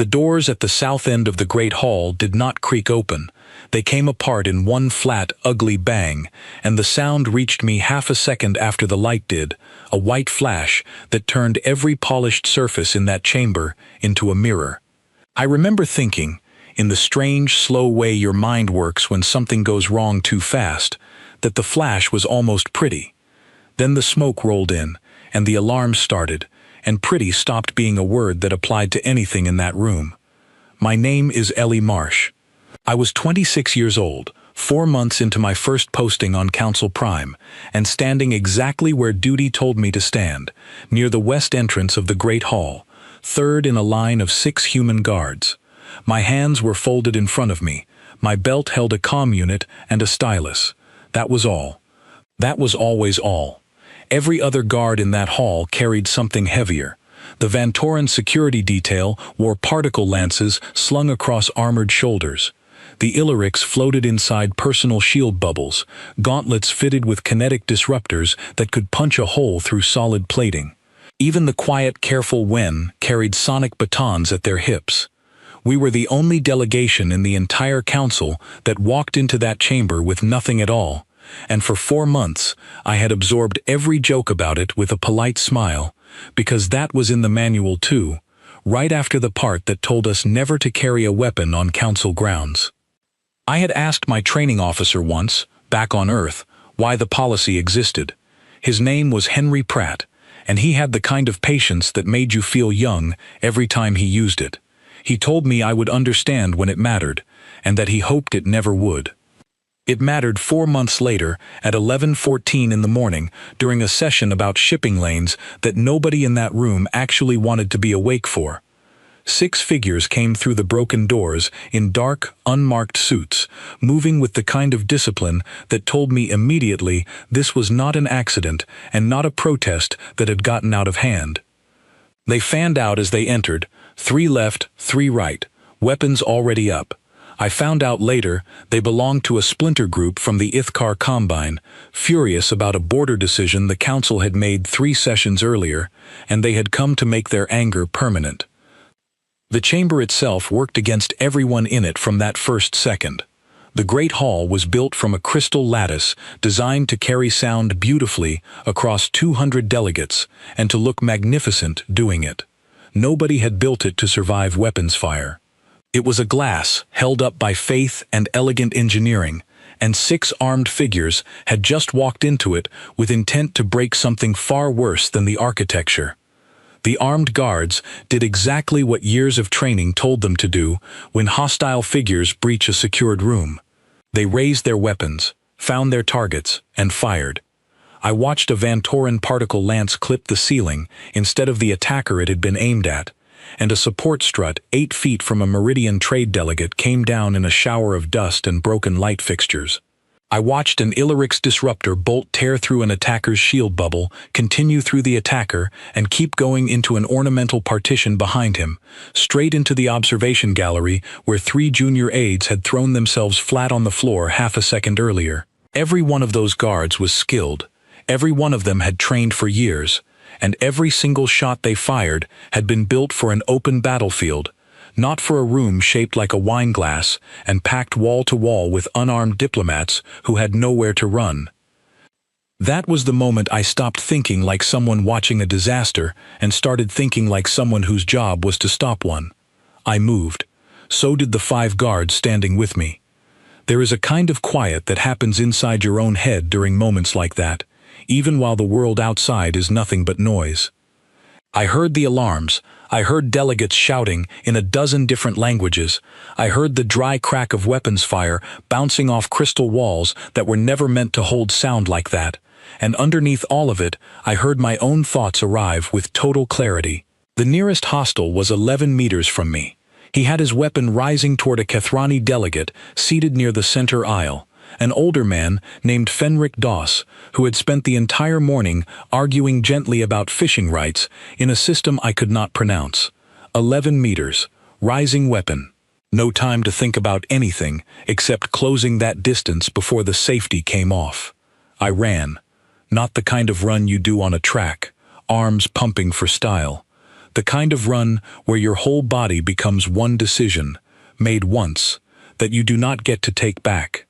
The doors at the south end of the great hall did not creak open. They came apart in one flat, ugly bang, and the sound reached me half a second after the light did, a white flash that turned every polished surface in that chamber into a mirror. I remember thinking, in the strange, slow way your mind works when something goes wrong too fast, that the flash was almost pretty. Then the smoke rolled in, and the alarm started, and pretty stopped being a word that applied to anything in that room. My name is Ellie Marsh. I was 26 years old, 4 months into my first posting on Council Prime, and standing exactly where duty told me to stand, near the west entrance of the Great Hall, third in a line of 6 human guards. My hands were folded in front of me, my belt held a comm unit and a stylus. That was all. That was always all. Every other guard in that hall carried something heavier. The Vantoran security detail wore particle lances slung across armored shoulders. The Illyrics floated inside personal shield bubbles, gauntlets fitted with kinetic disruptors that could punch a hole through solid plating. Even the quiet, careful Wen carried sonic batons at their hips. We were the only delegation in the entire council that walked into that chamber with nothing at all, and for 4 months I had absorbed every joke about it with a polite smile, because that was in the manual too, right after the part that told us never to carry a weapon on council grounds. I had asked my training officer once, back on Earth, why the policy existed. His name was Henry Pratt, and he had the kind of patience that made you feel young every time he used it. He told me I would understand when it mattered, and that he hoped it never would. It mattered 4 months later, at 11:14 in the morning, during a session about shipping lanes that nobody in that room actually wanted to be awake for. 6 figures came through the broken doors in dark, unmarked suits, moving with the kind of discipline that told me immediately this was not an accident and not a protest that had gotten out of hand. They fanned out as they entered, 3 left, 3 right, weapons already up. I found out later they belonged to a splinter group from the Ithkar Combine, furious about a border decision the council had made 3 sessions earlier, and they had come to make their anger permanent. The chamber itself worked against everyone in it from that first second. The Great Hall was built from a crystal lattice designed to carry sound beautifully across 200 delegates and to look magnificent doing it. Nobody had built it to survive weapons fire. It was a glass held up by faith and elegant engineering, and 6 armed figures had just walked into it with intent to break something far worse than the architecture. The armed guards did exactly what years of training told them to do when hostile figures breach a secured room. They raised their weapons, found their targets, and fired. I watched a Vantoran particle lance clip the ceiling instead of the attacker it had been aimed at, and a support strut 8 feet from a Meridian trade delegate came down in a shower of dust and broken light fixtures. I watched an Illyric's disruptor bolt tear through an attacker's shield bubble, continue through the attacker, and keep going into an ornamental partition behind him, straight into the observation gallery where 3 junior aides had thrown themselves flat on the floor half a second earlier. Every one of those guards was skilled. Every one of them had trained for years, and every single shot they fired had been built for an open battlefield, not for a room shaped like a wine glass and packed wall to wall with unarmed diplomats who had nowhere to run. That was the moment I stopped thinking like someone watching a disaster and started thinking like someone whose job was to stop one. I moved. So did the 5 guards standing with me. There is a kind of quiet that happens inside your own head during moments like that, even while the world outside is nothing but noise. I heard the alarms. I heard delegates shouting in a dozen different languages. I heard the dry crack of weapons fire bouncing off crystal walls that were never meant to hold sound like that. And underneath all of it, I heard my own thoughts arrive with total clarity. The nearest hostile was 11 meters from me. He had his weapon rising toward a Kethrani delegate seated near the center aisle, an older man named Fenric Doss, who had spent the entire morning arguing gently about fishing rights in a system I could not pronounce. 11 meters, rising weapon. No time to think about anything except closing that distance before the safety came off. I ran. Not the kind of run you do on a track, arms pumping for style. The kind of run where your whole body becomes one decision, made once, that you do not get to take back.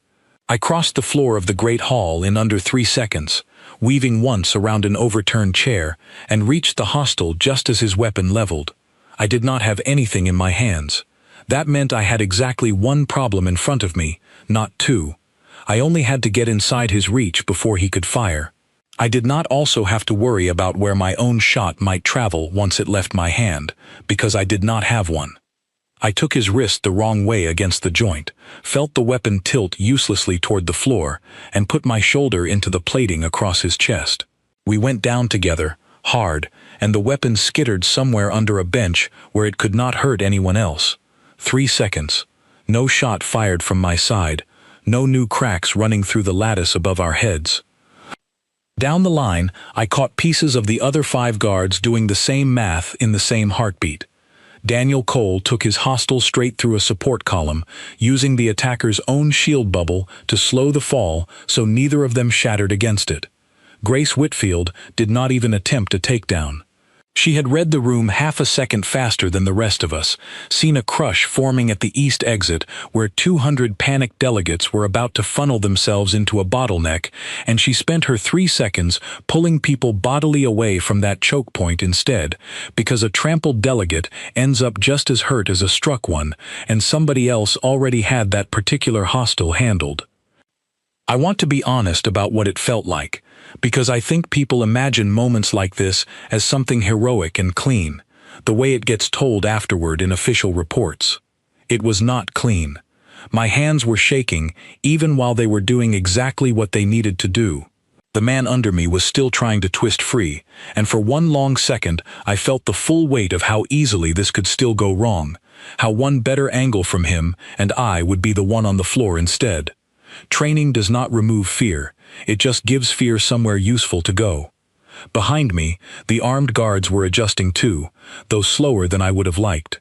I crossed the floor of the great hall in under 3 seconds, weaving once around an overturned chair, and reached the hostel just as his weapon leveled. I did not have anything in my hands. That meant I had exactly one problem in front of me, not two. I only had to get inside his reach before he could fire. I did not also have to worry about where my own shot might travel once it left my hand, because I did not have one. I took his wrist the wrong way against the joint, felt the weapon tilt uselessly toward the floor, and put my shoulder into the plating across his chest. We went down together, hard, and the weapon skittered somewhere under a bench where it could not hurt anyone else. 3 seconds. No shot fired from my side. No new cracks running through the lattice above our heads. Down the line, I caught pieces of the other 5 guards doing the same math in the same heartbeat. Daniel Cole took his hostile straight through a support column, using the attacker's own shield bubble to slow the fall so neither of them shattered against it. Grace Whitfield did not even attempt a takedown. She had read the room half a second faster than the rest of us, seen a crush forming at the east exit where 200 panicked delegates were about to funnel themselves into a bottleneck, and she spent her 3 seconds pulling people bodily away from that choke point instead, because a trampled delegate ends up just as hurt as a struck one, and somebody else already had that particular hostile handled. I want to be honest about what it felt like, because I think people imagine moments like this as something heroic and clean, the way it gets told afterward in official reports. It was not clean. My hands were shaking even while they were doing exactly what they needed to do. The man under me was still trying to twist free, and for one long second I felt the full weight of how easily this could still go wrong, how one better angle from him and I would be the one on the floor instead. Training does not remove fear, it just gives fear somewhere useful to go. Behind me, the armed guards were adjusting too, though slower than I would have liked.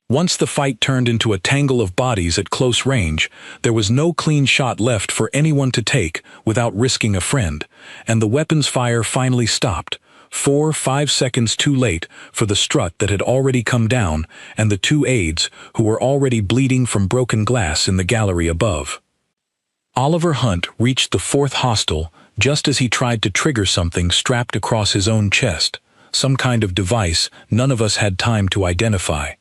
Once the fight turned into a tangle of bodies at close range, there was no clean shot left for anyone to take without risking a friend, and the weapon's fire finally stopped, 4-5 seconds too late for the strut that had already come down and the 2 aides who were already bleeding from broken glass in the gallery above. Oliver Hunt reached the 4th hostel just as he tried to trigger something strapped across his own chest, some kind of device none of us had time to identify.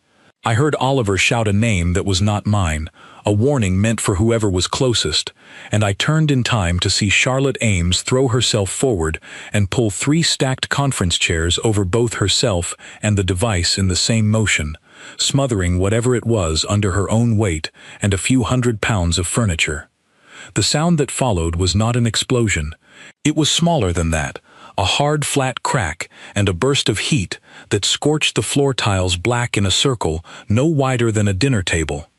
I heard Oliver shout a name that was not mine, a warning meant for whoever was closest, and I turned in time to see Charlotte Ames throw herself forward and pull 3 stacked conference chairs over both herself and the device in the same motion, smothering whatever it was under her own weight and a few 100 pounds of furniture. The sound that followed was not an explosion. It was smaller than that, a hard flat crack and a burst of heat that scorched the floor tiles black in a circle no wider than a dinner table.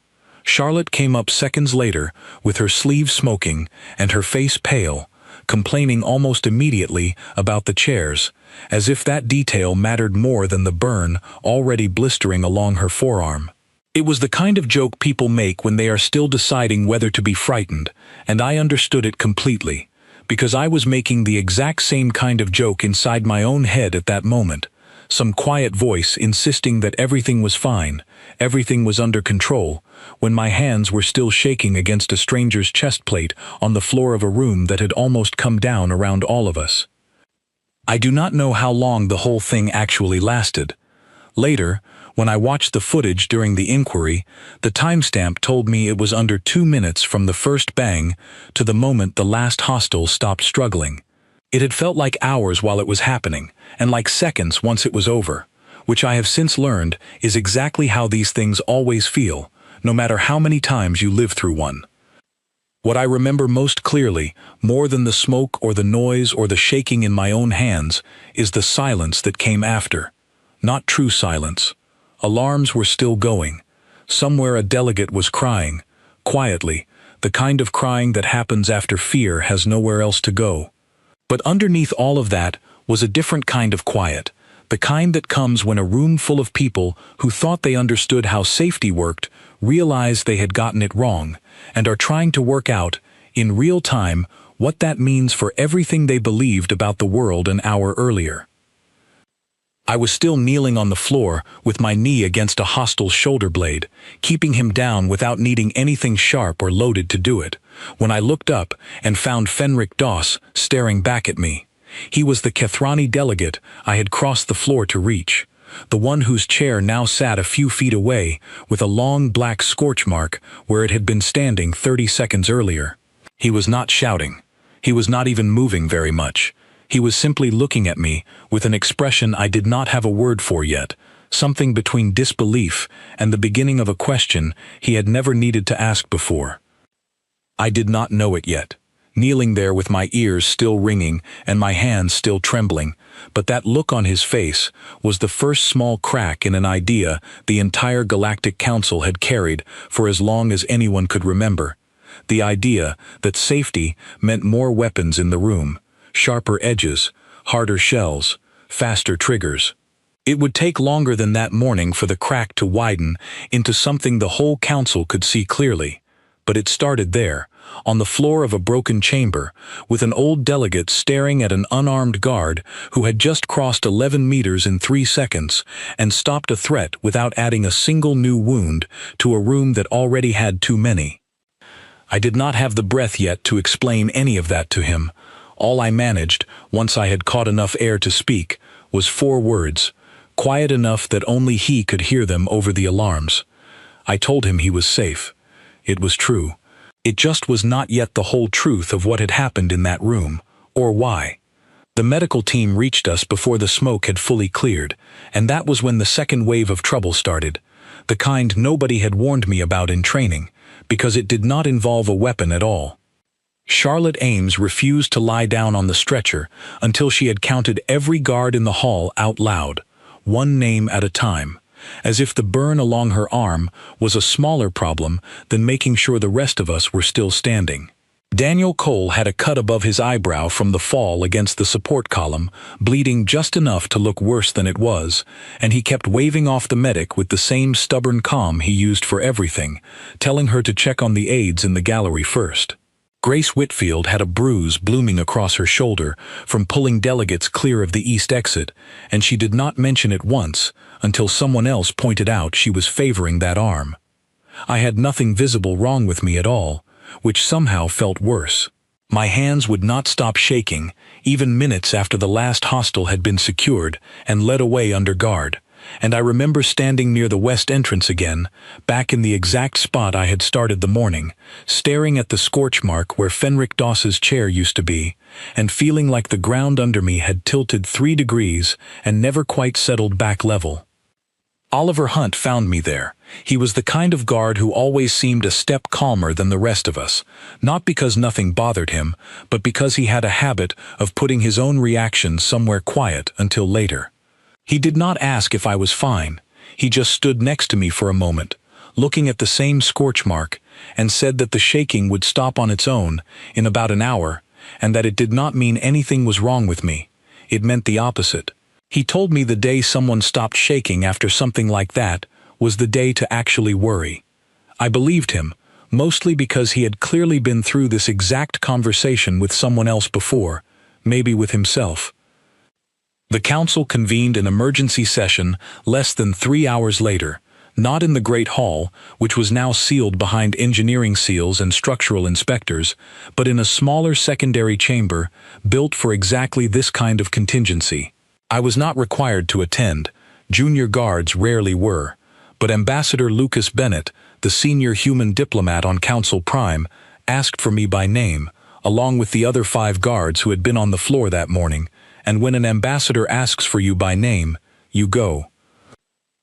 Charlotte came up seconds later with her sleeves smoking and her face pale, complaining almost immediately about the chairs, as if that detail mattered more than the burn already blistering along her forearm. It was the kind of joke people make when they are still deciding whether to be frightened, and I understood it completely, because I was making the exact same kind of joke inside my own head at that moment, some quiet voice insisting that everything was fine, everything was under control, when my hands were still shaking against a stranger's chest plate on the floor of a room that had almost come down around all of us. I do not know how long the whole thing actually lasted. Later, when I watched the footage during the inquiry, the timestamp told me it was under 2 minutes from the first bang to the moment the last hostile stopped struggling. It had felt like hours while it was happening, and like seconds once it was over, which I have since learned is exactly how these things always feel, no matter how many times you live through one. What I remember most clearly, more than the smoke or the noise or the shaking in my own hands, is the silence that came after. Not true silence. Alarms were still going. Somewhere a delegate was crying, quietly, the kind of crying that happens after fear has nowhere else to go. But underneath all of that was a different kind of quiet, the kind that comes when a room full of people who thought they understood how safety worked realize they had gotten it wrong, and are trying to work out, in real time, what that means for everything they believed about the world an hour earlier. I was still kneeling on the floor with my knee against a hostile shoulder blade, keeping him down without needing anything sharp or loaded to do it, when I looked up and found Fenric Doss staring back at me. He was the Kethrani delegate I had crossed the floor to reach, the one whose chair now sat a few feet away with a long black scorch mark where it had been standing 30 seconds earlier. He was not shouting. He was not even moving very much. He was simply looking at me with an expression I did not have a word for yet, something between disbelief and the beginning of a question he had never needed to ask before. I did not know it yet, kneeling there with my ears still ringing and my hands still trembling, but that look on his face was the first small crack in an idea the entire Galactic Council had carried for as long as anyone could remember. The idea that safety meant more weapons in the room, sharper edges, harder shells, faster triggers. It would take longer than that morning for the crack to widen into something the whole council could see clearly, but it started there, on the floor of a broken chamber, with an old delegate staring at an unarmed guard who had just crossed 11 meters in 3 seconds and stopped a threat without adding a single new wound to a room that already had too many. I did not have the breath yet to explain any of that to him. All I managed, once I had caught enough air to speak, was 4 words, quiet enough that only he could hear them over the alarms. I told him he was safe. It was true. It just was not yet the whole truth of what had happened in that room, or why. The medical team reached us before the smoke had fully cleared, and that was when the second wave of trouble started, the kind nobody had warned me about in training, because it did not involve a weapon at all. Charlotte Ames refused to lie down on the stretcher until she had counted every guard in the hall out loud, one name at a time, as if the burn along her arm was a smaller problem than making sure the rest of us were still standing. Daniel Cole had a cut above his eyebrow from the fall against the support column, bleeding just enough to look worse than it was, and he kept waving off the medic with the same stubborn calm he used for everything, telling her to check on the aides in the gallery first. Grace Whitfield had a bruise blooming across her shoulder from pulling delegates clear of the east exit, and she did not mention it once until someone else pointed out she was favoring that arm. I had nothing visible wrong with me at all, which somehow felt worse. My hands would not stop shaking, even minutes after the last hostile had been secured and led away under guard, and I remember standing near the west entrance again, back in the exact spot I had started the morning, staring at the scorch mark where Fenric Doss's chair used to be, and feeling like the ground under me had tilted 3 degrees and never quite settled back level. Oliver Hunt found me there. He was the kind of guard who always seemed a step calmer than the rest of us, not because nothing bothered him, but because he had a habit of putting his own reactions somewhere quiet until later. He did not ask if I was fine. He just stood next to me for a moment, looking at the same scorch mark, and said that the shaking would stop on its own in about an hour, and that it did not mean anything was wrong with me. It meant the opposite. He told me the day someone stopped shaking after something like that was the day to actually worry. I believed him, mostly because he had clearly been through this exact conversation with someone else before, maybe with himself. The council convened an emergency session less than 3 hours later, not in the Great Hall, which was now sealed behind engineering seals and structural inspectors, but in a smaller secondary chamber built for exactly this kind of contingency. I was not required to attend. Junior guards rarely were, but Ambassador Lucas Bennett, the senior human diplomat on Council Prime, asked for me by name, along with the other 5 guards who had been on the floor that morning, and when an ambassador asks for you by name, you go.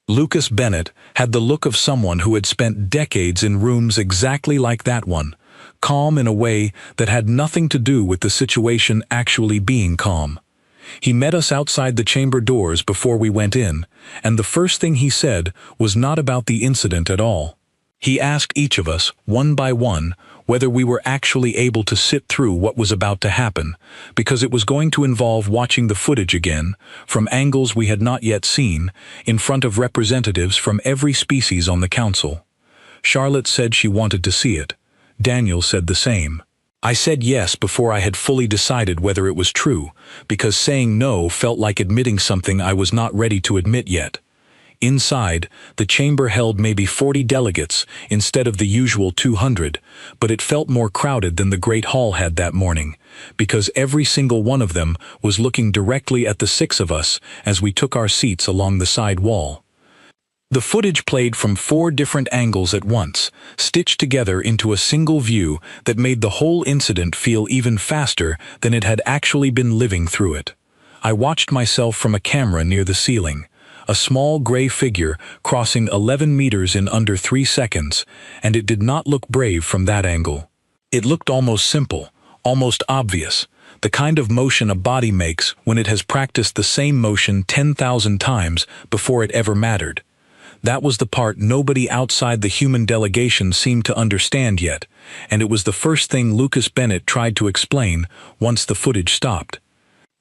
Lucas Bennett had the look of someone who had spent decades in rooms exactly like that one, calm in a way that had nothing to do with the situation actually being calm. He met us outside the chamber doors before we went in, and the first thing he said was not about the incident at all. He asked each of us, one by one, whether we were actually able to sit through what was about to happen, because it was going to involve watching the footage again, from angles we had not yet seen, in front of representatives from every species on the council. Charlotte said she wanted to see it. Daniel said the same. I said yes before I had fully decided whether it was true, because saying no felt like admitting something I was not ready to admit yet. Inside, the chamber held maybe 40 delegates instead of the usual 200, but it felt more crowded than the Great Hall had that morning, because every single one of them was looking directly at the six of us as we took our seats along the side wall. The footage played from 4 different angles at once, stitched together into a single view that made the whole incident feel even faster than it had actually been living through it. I watched myself from a camera near the ceiling, a small gray figure crossing 11 meters in under 3 seconds, and it did not look brave from that angle. It looked almost simple, almost obvious, the kind of motion a body makes when it has practiced the same motion 10,000 times before it ever mattered. That was the part nobody outside the human delegation seemed to understand yet, and it was the first thing Lucas Bennett tried to explain once the footage stopped.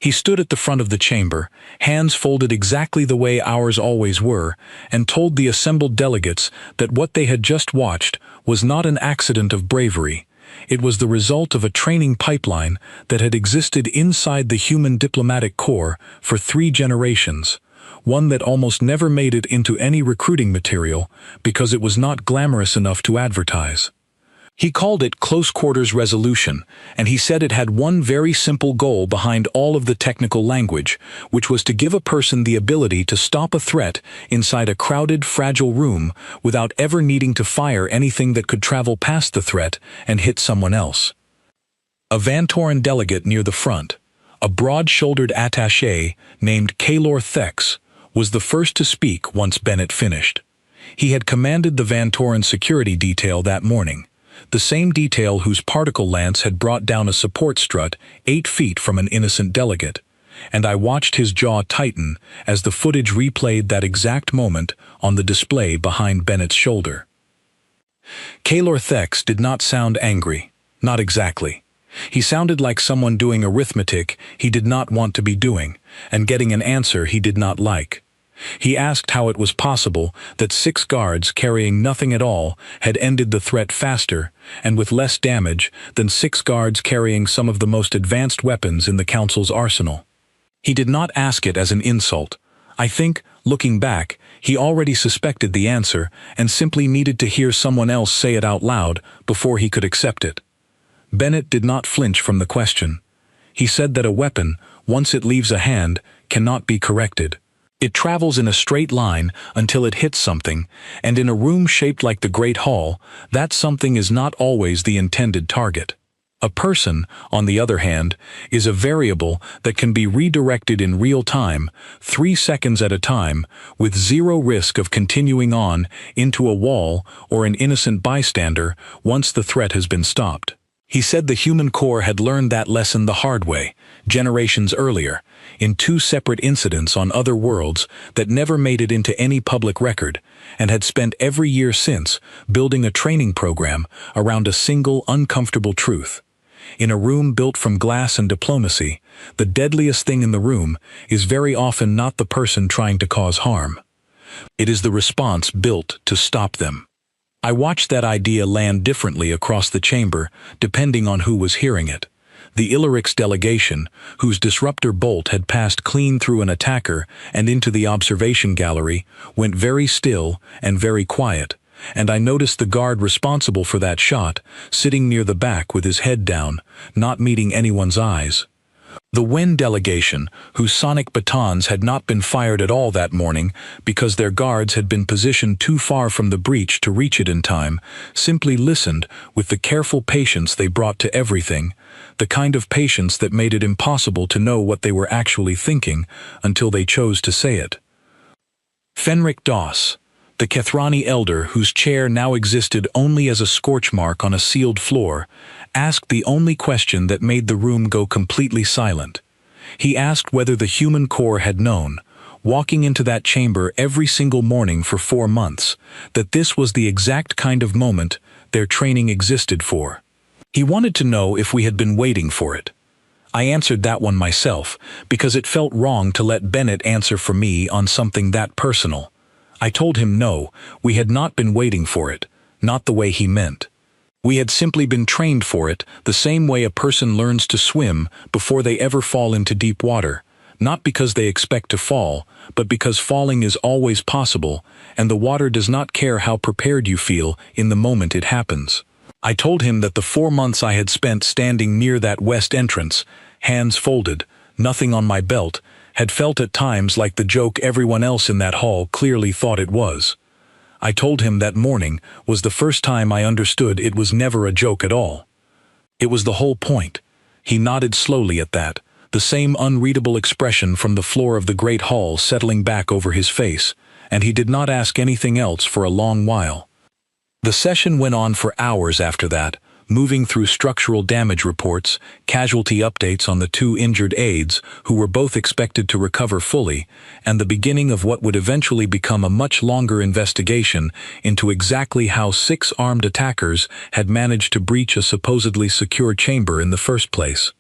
He stood at the front of the chamber, hands folded exactly the way ours always were, and told the assembled delegates that what they had just watched was not an accident of bravery. It was the result of a training pipeline that had existed inside the human diplomatic corps for 3 generations. One that almost never made it into any recruiting material because it was not glamorous enough to advertise. He called it close quarters resolution, and he said it had one very simple goal behind all of the technical language, which was to give a person the ability to stop a threat inside a crowded, fragile room without ever needing to fire anything that could travel past the threat and hit someone else. A Vantoran delegate near the front, a broad-shouldered attaché named Kalor Thex, was the first to speak once Bennett finished. He had commanded the Vantoran security detail that morning, the same detail whose particle lance had brought down a support strut 8 feet from an innocent delegate, and I watched his jaw tighten as the footage replayed that exact moment on the display behind Bennett's shoulder. Kalor Thex did not sound angry, not exactly. He sounded like someone doing arithmetic he did not want to be doing, and getting an answer he did not like. He asked how it was possible that 6 guards carrying nothing at all had ended the threat faster and with less damage than 6 guards carrying some of the most advanced weapons in the Council's arsenal. He did not ask it as an insult. I think, looking back, he already suspected the answer and simply needed to hear someone else say it out loud before he could accept it. Bennett did not flinch from the question. He said that a weapon, once it leaves a hand, cannot be corrected. It travels in a straight line until it hits something, and in a room shaped like the Great Hall, that something is not always the intended target. A person, on the other hand, is a variable that can be redirected in real time, 3 seconds at a time, with 0 risk of continuing on into a wall or an innocent bystander once the threat has been stopped. He said the human core had learned that lesson the hard way, generations earlier, in 2 separate incidents on other worlds that never made it into any public record, and had spent every year since building a training program around a single uncomfortable truth. In a room built from glass and diplomacy, the deadliest thing in the room is very often not the person trying to cause harm. It is the response built to stop them. I watched that idea land differently across the chamber, depending on who was hearing it. The Illyrics delegation, whose disruptor bolt had passed clean through an attacker and into the observation gallery, went very still and very quiet, and I noticed the guard responsible for that shot, sitting near the back with his head down, not meeting anyone's eyes. The Wen delegation, whose sonic batons had not been fired at all that morning because their guards had been positioned too far from the breach to reach it in time, simply listened with the careful patience they brought to everything, the kind of patience that made it impossible to know what they were actually thinking until they chose to say it. Fenric Doss, the Kethrani elder whose chair now existed only as a scorch mark on a sealed floor, asked the only question that made the room go completely silent. He asked whether the human core had known, walking into that chamber every single morning for 4 months, that this was the exact kind of moment their training existed for. He wanted to know if we had been waiting for it. I answered that one myself, because it felt wrong to let Bennett answer for me on something that personal. I told him no, we had not been waiting for it, not the way he meant. We had simply been trained for it, the same way a person learns to swim before they ever fall into deep water, not because they expect to fall, but because falling is always possible, and the water does not care how prepared you feel in the moment it happens. I told him that the 4 months I had spent standing near that west entrance, hands folded, nothing on my belt, had felt at times like the joke everyone else in that hall clearly thought it was. I told him that morning was the first time I understood it was never a joke at all. It was the whole point. He nodded slowly at that, the same unreadable expression from the floor of the great hall settling back over his face, and he did not ask anything else for a long while. The session went on for hours after that, moving through structural damage reports, casualty updates on the 2 injured aides who were both expected to recover fully, and the beginning of what would eventually become a much longer investigation into exactly how 6 armed attackers had managed to breach a supposedly secure chamber in the first place.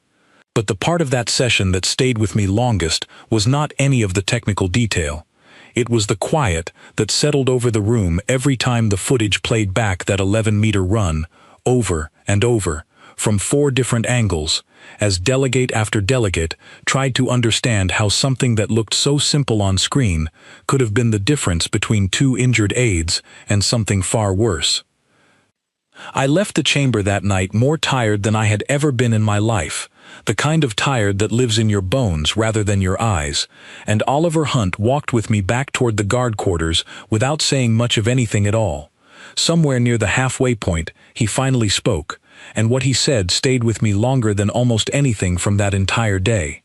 But the part of that session that stayed with me longest was not any of the technical detail. It was the quiet that settled over the room every time the footage played back that 11-meter run, over and over, from 4 different angles, as delegate after delegate tried to understand how something that looked so simple on screen could have been the difference between 2 injured aides and something far worse. I left the chamber that night more tired than I had ever been in my life, the kind of tired that lives in your bones rather than your eyes, and Oliver Hunt walked with me back toward the guard quarters without saying much of anything at all. Somewhere near the halfway point, he finally spoke, and what he said stayed with me longer than almost anything from that entire day.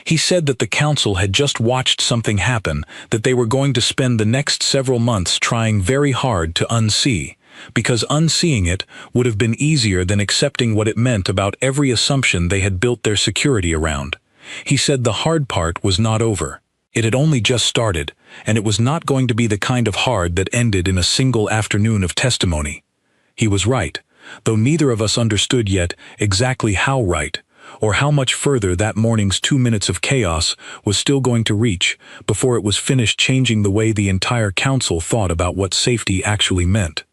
He said that the council had just watched something happen that they were going to spend the next several months trying very hard to unsee, because unseeing it would have been easier than accepting what it meant about every assumption they had built their security around. He said the hard part was not over. It had only just started, and it was not going to be the kind of hard that ended in a single afternoon of testimony. He was right, though neither of us understood yet exactly how right, or how much further that morning's 2 minutes of chaos was still going to reach before it was finished changing the way the entire council thought about what safety actually meant.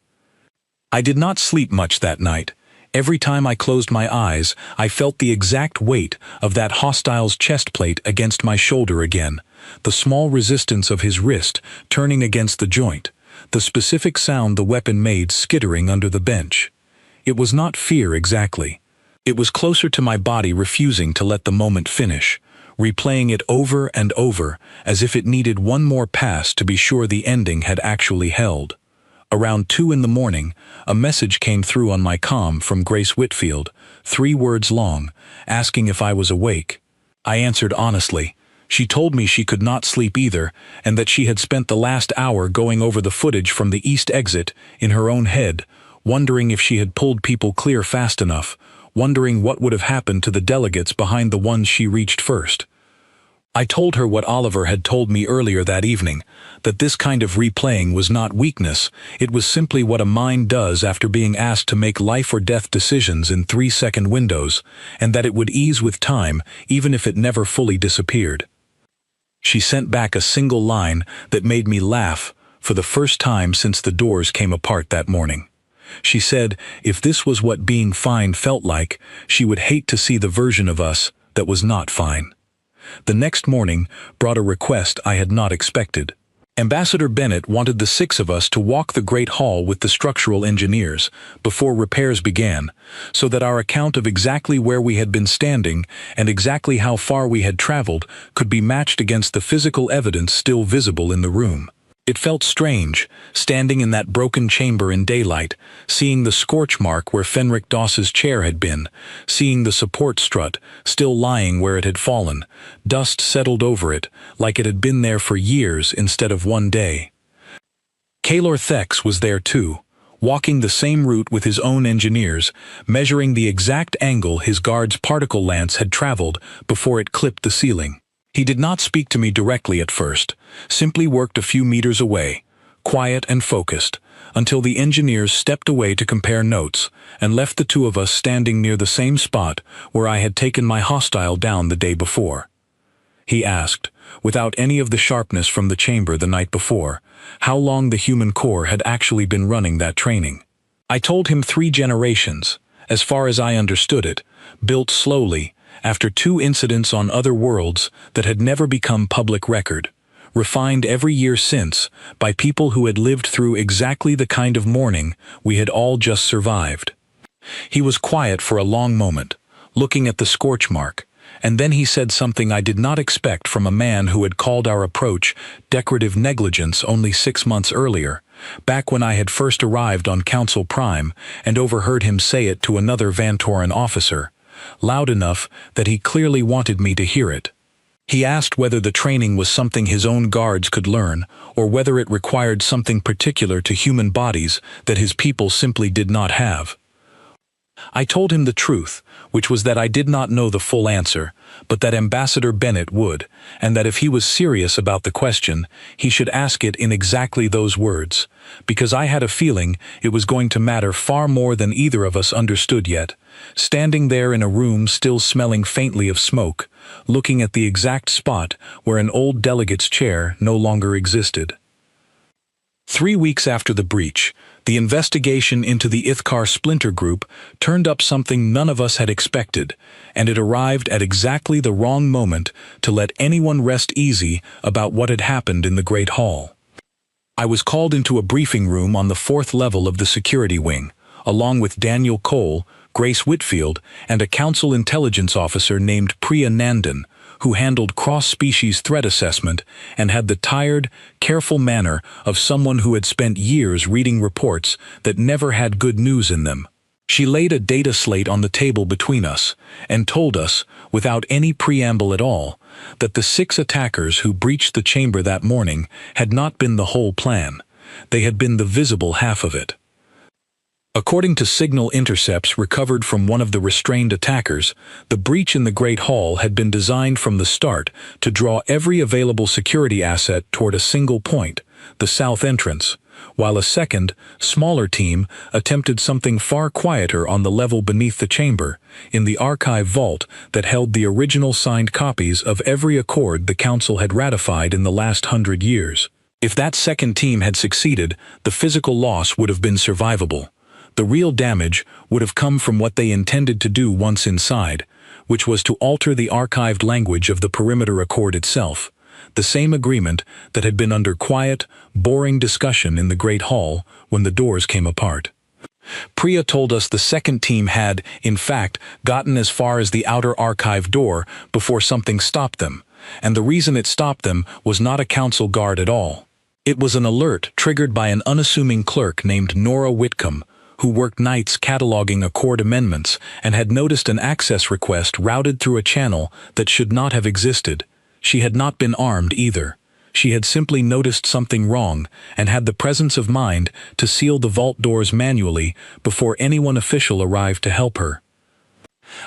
I did not sleep much that night. Every time I closed my eyes, I felt the exact weight of that hostile's chest plate against my shoulder again, the small resistance of his wrist turning against the joint, the specific sound the weapon made skittering under the bench. It was not fear exactly. It was closer to my body refusing to let the moment finish, replaying it over and over as if it needed one more pass to be sure the ending had actually held. Around 2 in the morning, a message came through on my comm from Grace Whitfield, 3 words long, asking if I was awake. I answered honestly. She told me she could not sleep either, and that she had spent the last hour going over the footage from the east exit in her own head, wondering if she had pulled people clear fast enough, wondering what would have happened to the delegates behind the ones she reached first. I told her what Oliver had told me earlier that evening, that this kind of replaying was not weakness, it was simply what a mind does after being asked to make life or death decisions in 3-second windows, and that it would ease with time even if it never fully disappeared. She sent back a single line that made me laugh for the first time since the doors came apart that morning. She said if this was what being fine felt like, she would hate to see the version of us that was not fine. The next morning brought a request I had not expected. Ambassador Bennett wanted the 6 of us to walk the Great Hall with the structural engineers before repairs began, so that our account of exactly where we had been standing and exactly how far we had traveled could be matched against the physical evidence still visible in the room. It felt strange, standing in that broken chamber in daylight, seeing the scorch mark where Fenric Doss's chair had been, seeing the support strut still lying where it had fallen, dust settled over it like it had been there for years instead of one day. Kaelor Thex was there too, walking the same route with his own engineers, measuring the exact angle his guard's particle lance had traveled before it clipped the ceiling. He did not speak to me directly at first, simply worked a few meters away, quiet and focused, until the engineers stepped away to compare notes and left the 2 of us standing near the same spot where I had taken my hostile down the day before. He asked, without any of the sharpness from the chamber the night before, how long the human core had actually been running that training. I told him 3 generations, as far as I understood it, built slowly, after 2 incidents on other worlds that had never become public record, refined every year since by people who had lived through exactly the kind of mourning we had all just survived. He was quiet for a long moment, looking at the scorch mark, and then he said something I did not expect from a man who had called our approach decorative negligence only 6 months earlier, back when I had first arrived on Council Prime and overheard him say it to another Vantoran officer, loud enough that he clearly wanted me to hear it. He asked whether the training was something his own guards could learn, or whether it required something particular to human bodies that his people simply did not have. I told him the truth, which was that I did not know the full answer, but that Ambassador Bennett would, and that if he was serious about the question, he should ask it in exactly those words, because I had a feeling it was going to matter far more than either of us understood yet, standing there in a room still smelling faintly of smoke, looking at the exact spot where an old delegate's chair no longer existed. 3 weeks after the breach, the investigation into the Ithkar splinter group turned up something none of us had expected, and it arrived at exactly the wrong moment to let anyone rest easy about what had happened in the Great Hall. I was called into a briefing room on the 4th level of the security wing, along with Daniel Cole, Grace Whitfield, and a council intelligence officer named Priya Nandan, who handled cross-species threat assessment and had the tired, careful manner of someone who had spent years reading reports that never had good news in them. She laid a data slate on the table between us and told us, without any preamble at all, that the 6 attackers who breached the chamber that morning had not been the whole plan. They had been the visible half of it. According to signal intercepts recovered from one of the restrained attackers, the breach in the Great Hall had been designed from the start to draw every available security asset toward a single point, the south entrance, while a second, smaller team attempted something far quieter on the level beneath the chamber, in the archive vault that held the original signed copies of every accord the Council had ratified in the last 100 years. If that second team had succeeded, the physical loss would have been survivable. The real damage would have come from what they intended to do once inside, which was to alter the archived language of the Perimeter Accord itself, the same agreement that had been under quiet, boring discussion in the Great Hall when the doors came apart. Priya told us the second team had, in fact, gotten as far as the outer archive door before something stopped them, and the reason it stopped them was not a council guard at all. It was an alert triggered by an unassuming clerk named Nora Whitcomb, who worked nights cataloging Accord amendments and had noticed an access request routed through a channel that should not have existed. She had not been armed either. She had simply noticed something wrong and had the presence of mind to seal the vault doors manually before anyone official arrived to help her.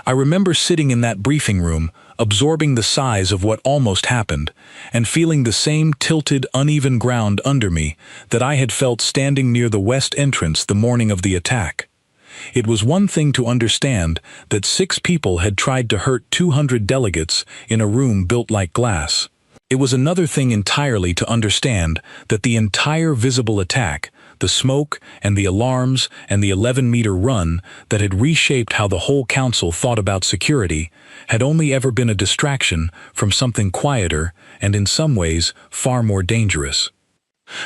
I remember sitting in that briefing room, absorbing the size of what almost happened, and feeling the same tilted, uneven ground under me that I had felt standing near the west entrance the morning of the attack. It was one thing to understand that 6 people had tried to hurt 200 delegates in a room built like glass. It was another thing entirely to understand that the entire visible attack, the smoke and the alarms and the 11-meter run that had reshaped how the whole council thought about security, had only ever been a distraction from something quieter and in some ways far more dangerous.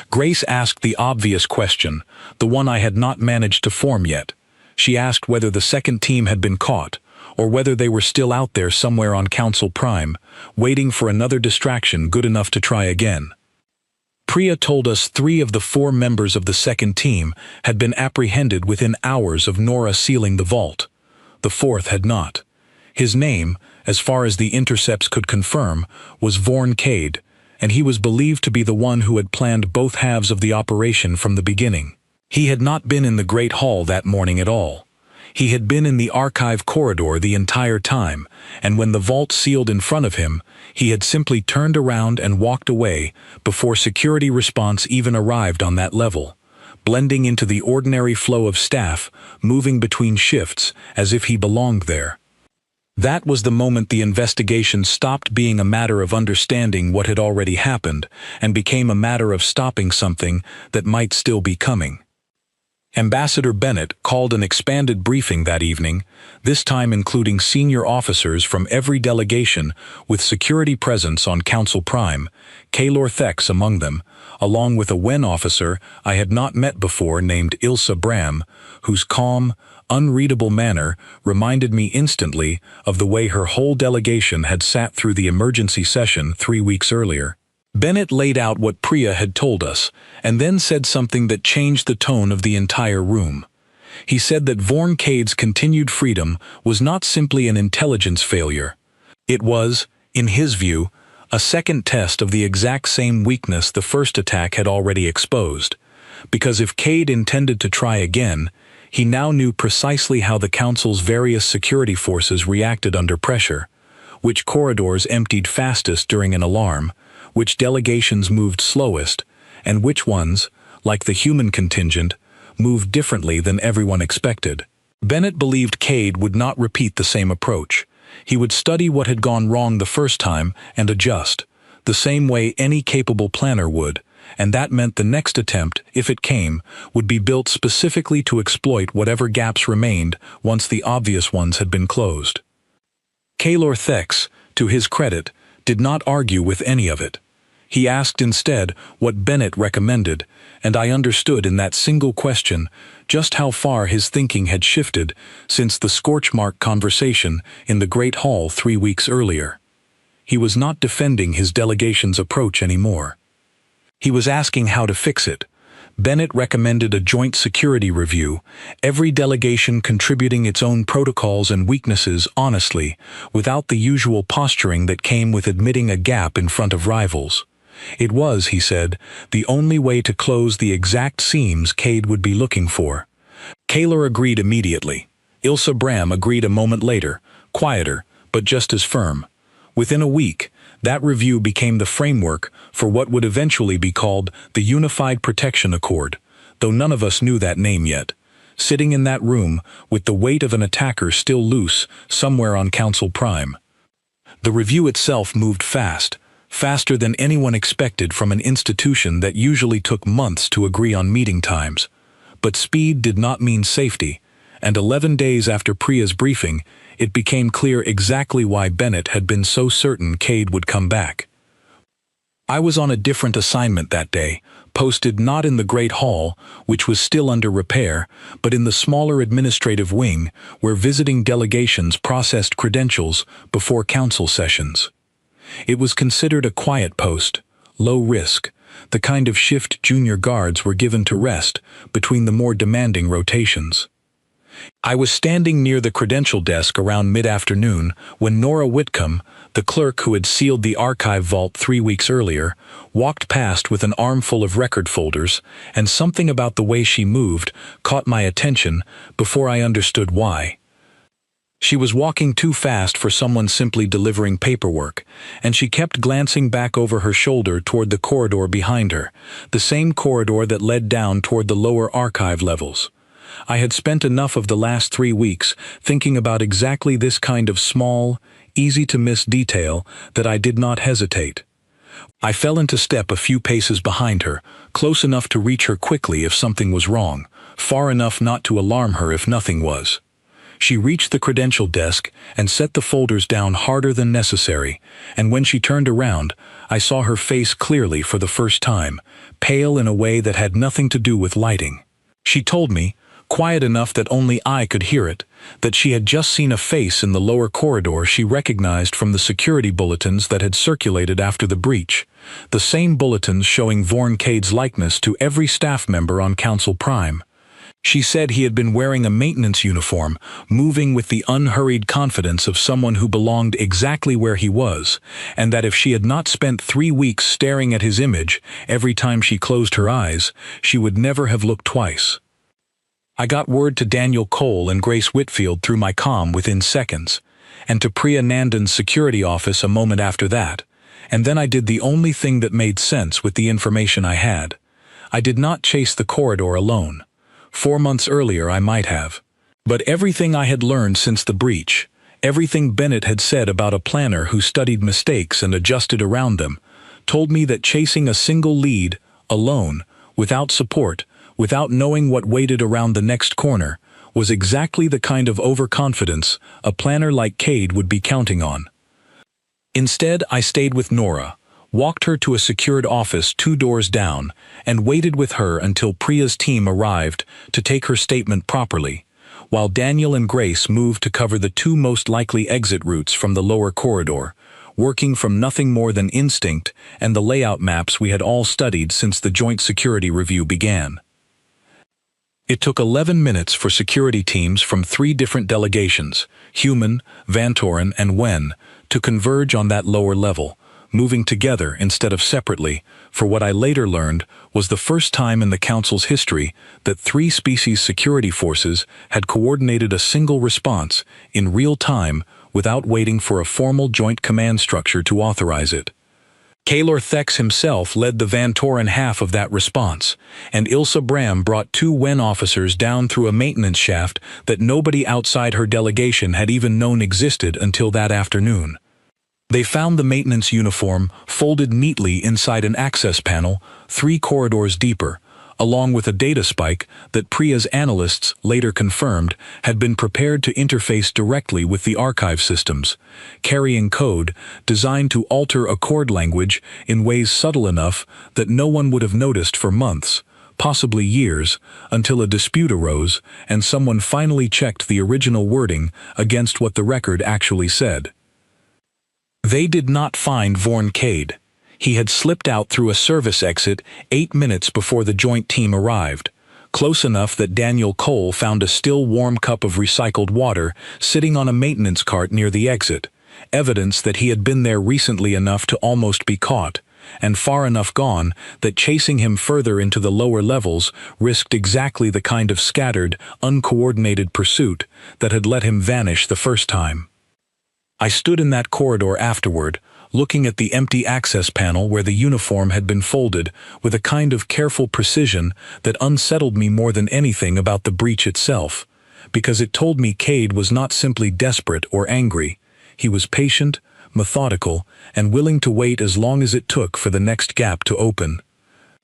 Grace asked the obvious question, the one I had not managed to form yet. She asked whether the second team had been caught, or whether they were still out there somewhere on Council Prime, waiting for another distraction good enough to try again. Priya told us 3 of the 4 members of the second team had been apprehended within hours of Nora sealing the vault. The 4th had not. His name, as far as the intercepts could confirm, was Vorn Cade, and he was believed to be the one who had planned both halves of the operation from the beginning. He had not been in the Great Hall that morning at all. He had been in the archive corridor the entire time, and when the vault sealed in front of him, he had simply turned around and walked away before security response even arrived on that level, blending into the ordinary flow of staff, moving between shifts as if he belonged there. That was the moment the investigation stopped being a matter of understanding what had already happened and became a matter of stopping something that might still be coming. Ambassador Bennett called an expanded briefing that evening, this time including senior officers from every delegation with security presence on Council Prime, Kaylor Thex among them, along with a WEN officer I had not met before named Ilsa Bram, whose calm, unreadable manner reminded me instantly of the way her whole delegation had sat through the emergency session 3 weeks earlier. Bennett laid out what Priya had told us, and then said something that changed the tone of the entire room. He said that Vorn Cade's continued freedom was not simply an intelligence failure. It was, in his view, a second test of the exact same weakness the first attack had already exposed. Because if Cade intended to try again, he now knew precisely how the Council's various security forces reacted under pressure, which corridors emptied fastest during an alarm, which delegations moved slowest, and which ones, like the human contingent, moved differently than everyone expected. Bennett believed Cade would not repeat the same approach. He would study what had gone wrong the first time and adjust, the same way any capable planner would, and that meant the next attempt, if it came, would be built specifically to exploit whatever gaps remained once the obvious ones had been closed. Kaylor Thex, to his credit, did not argue with any of it. He asked instead what Bennett recommended, and I understood in that single question just how far his thinking had shifted since the scorchmark conversation in the Great Hall 3 weeks earlier. He was not defending his delegation's approach anymore. He was asking how to fix it. Bennett recommended a joint security review, every delegation contributing its own protocols and weaknesses honestly, without the usual posturing that came with admitting a gap in front of rivals. It was, he said, the only way to close the exact seams Cade would be looking for. Kaylor agreed immediately. Ilsa Bram agreed a moment later, quieter, but just as firm. Within a week, that review became the framework for what would eventually be called the Unified Protection Accord, though none of us knew that name yet. Sitting in that room, with the weight of an attacker still loose somewhere on Council Prime. The review itself moved fast, faster than anyone expected from an institution that usually took months to agree on meeting times. But speed did not mean safety, and 11 days after Priya's briefing, it became clear exactly why Bennett had been so certain Cade would come back. I was on a different assignment that day, posted not in the Great Hall, which was still under repair, but in the smaller administrative wing, where visiting delegations processed credentials before council sessions. It was considered a quiet post, low risk, the kind of shift junior guards were given to rest between the more demanding rotations. I was standing near the credential desk around mid-afternoon when Nora Whitcomb, the clerk who had sealed the archive vault 3 weeks earlier, walked past with an armful of record folders, and something about the way she moved caught my attention before I understood why. She was walking too fast for someone simply delivering paperwork, and she kept glancing back over her shoulder toward the corridor behind her, the same corridor that led down toward the lower archive levels. I had spent enough of the last 3 weeks thinking about exactly this kind of small, easy-to-miss detail that I did not hesitate. I fell into step a few paces behind her, close enough to reach her quickly if something was wrong, far enough not to alarm her if nothing was. She reached the credential desk and set the folders down harder than necessary, and when she turned around, I saw her face clearly for the first time, pale in a way that had nothing to do with lighting. She told me, quiet enough that only I could hear it, that she had just seen a face in the lower corridor she recognized from the security bulletins that had circulated after the breach, the same bulletins showing Vorn Cade's likeness to every staff member on Council Prime. She said he had been wearing a maintenance uniform, moving with the unhurried confidence of someone who belonged exactly where he was, and that if she had not spent 3 weeks staring at his image every time she closed her eyes, she would never have looked twice. I got word to Daniel Cole and Grace Whitfield through my comm within seconds, and to Priya Nandan's security office a moment after that, and then I did the only thing that made sense with the information I had. I did not chase the corridor alone. 4 months earlier I might have. But everything I had learned since the breach, everything Bennett had said about a planner who studied mistakes and adjusted around them, told me that chasing a single lead, alone, without support, without knowing what waited around the next corner, was exactly the kind of overconfidence a planner like Cade would be counting on. Instead, I stayed with Nora, walked her to a secured office 2 doors down, and waited with her until Priya's team arrived to take her statement properly, while Daniel and Grace moved to cover the 2 most likely exit routes from the lower corridor, working from nothing more than instinct and the layout maps we had all studied since the joint security review began. It took 11 minutes for security teams from 3 different delegations, Human, Vantoren, and Wen, to converge on that lower level, moving together instead of separately, for what I later learned was the first time in the Council's history that 3 species security forces had coordinated a single response in real time without waiting for a formal joint command structure to authorize it. Kaelor Thex himself led the Vantoren half of that response, and Ilsa Bram brought 2 Wen officers down through a maintenance shaft that nobody outside her delegation had even known existed until that afternoon. They found the maintenance uniform folded neatly inside an access panel 3 corridors deeper, along with a data spike that Priya's analysts later confirmed had been prepared to interface directly with the archive systems, carrying code designed to alter Accord language in ways subtle enough that no one would have noticed for months, possibly years, until a dispute arose and someone finally checked the original wording against what the record actually said. They did not find Vorn Cade. He had slipped out through a service exit 8 minutes before the joint team arrived, close enough that Daniel Cole found a still warm cup of recycled water sitting on a maintenance cart near the exit, evidence that he had been there recently enough to almost be caught, and far enough gone that chasing him further into the lower levels risked exactly the kind of scattered, uncoordinated pursuit that had let him vanish the first time. I stood in that corridor afterward, looking at the empty access panel where the uniform had been folded with a kind of careful precision that unsettled me more than anything about the breach itself, because it told me Cade was not simply desperate or angry. He was patient, methodical, and willing to wait as long as it took for the next gap to open.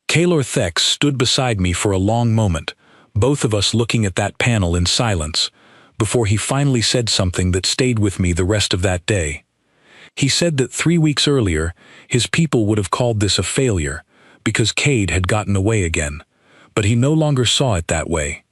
Kaelor Thex stood beside me for a long moment, both of us looking at that panel in silence, before he finally said something that stayed with me the rest of that day. He said that 3 weeks earlier, his people would have called this a failure, because Cade had gotten away again, but he no longer saw it that way.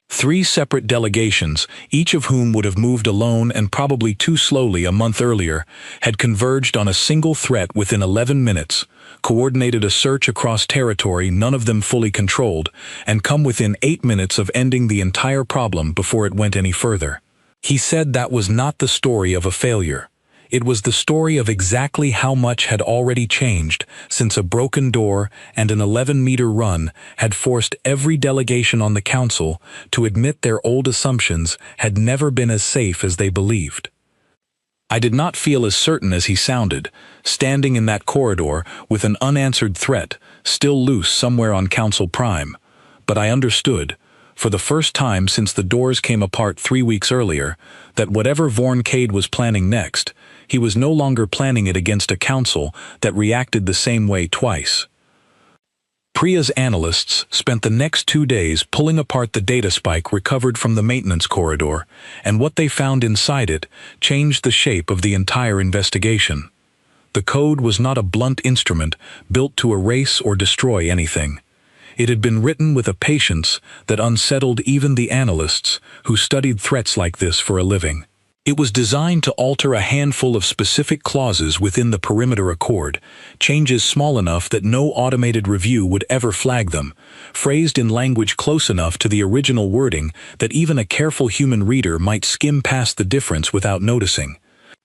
3 separate delegations, each of whom would have moved alone and probably too slowly a month earlier, had converged on a single threat within 11 minutes, coordinated a search across territory none of them fully controlled, and come within 8 minutes of ending the entire problem before it went any further. He said that was not the story of a failure. It was the story of exactly how much had already changed since a broken door and an 11-meter run had forced every delegation on the council to admit their old assumptions had never been as safe as they believed. I did not feel as certain as he sounded, standing in that corridor with an unanswered threat still loose somewhere on Council Prime, but I understood, for the first time since the doors came apart 3 weeks earlier, that whatever Vorn Cade was planning next, he was no longer planning it against a council that reacted the same way twice. Priya's analysts spent the next 2 days pulling apart the data spike recovered from the maintenance corridor, and what they found inside it changed the shape of the entire investigation. The code was not a blunt instrument built to erase or destroy anything. It had been written with a patience that unsettled even the analysts who studied threats like this for a living. It was designed to alter a handful of specific clauses within the perimeter accord, changes small enough that no automated review would ever flag them, phrased in language close enough to the original wording that even a careful human reader might skim past the difference without noticing.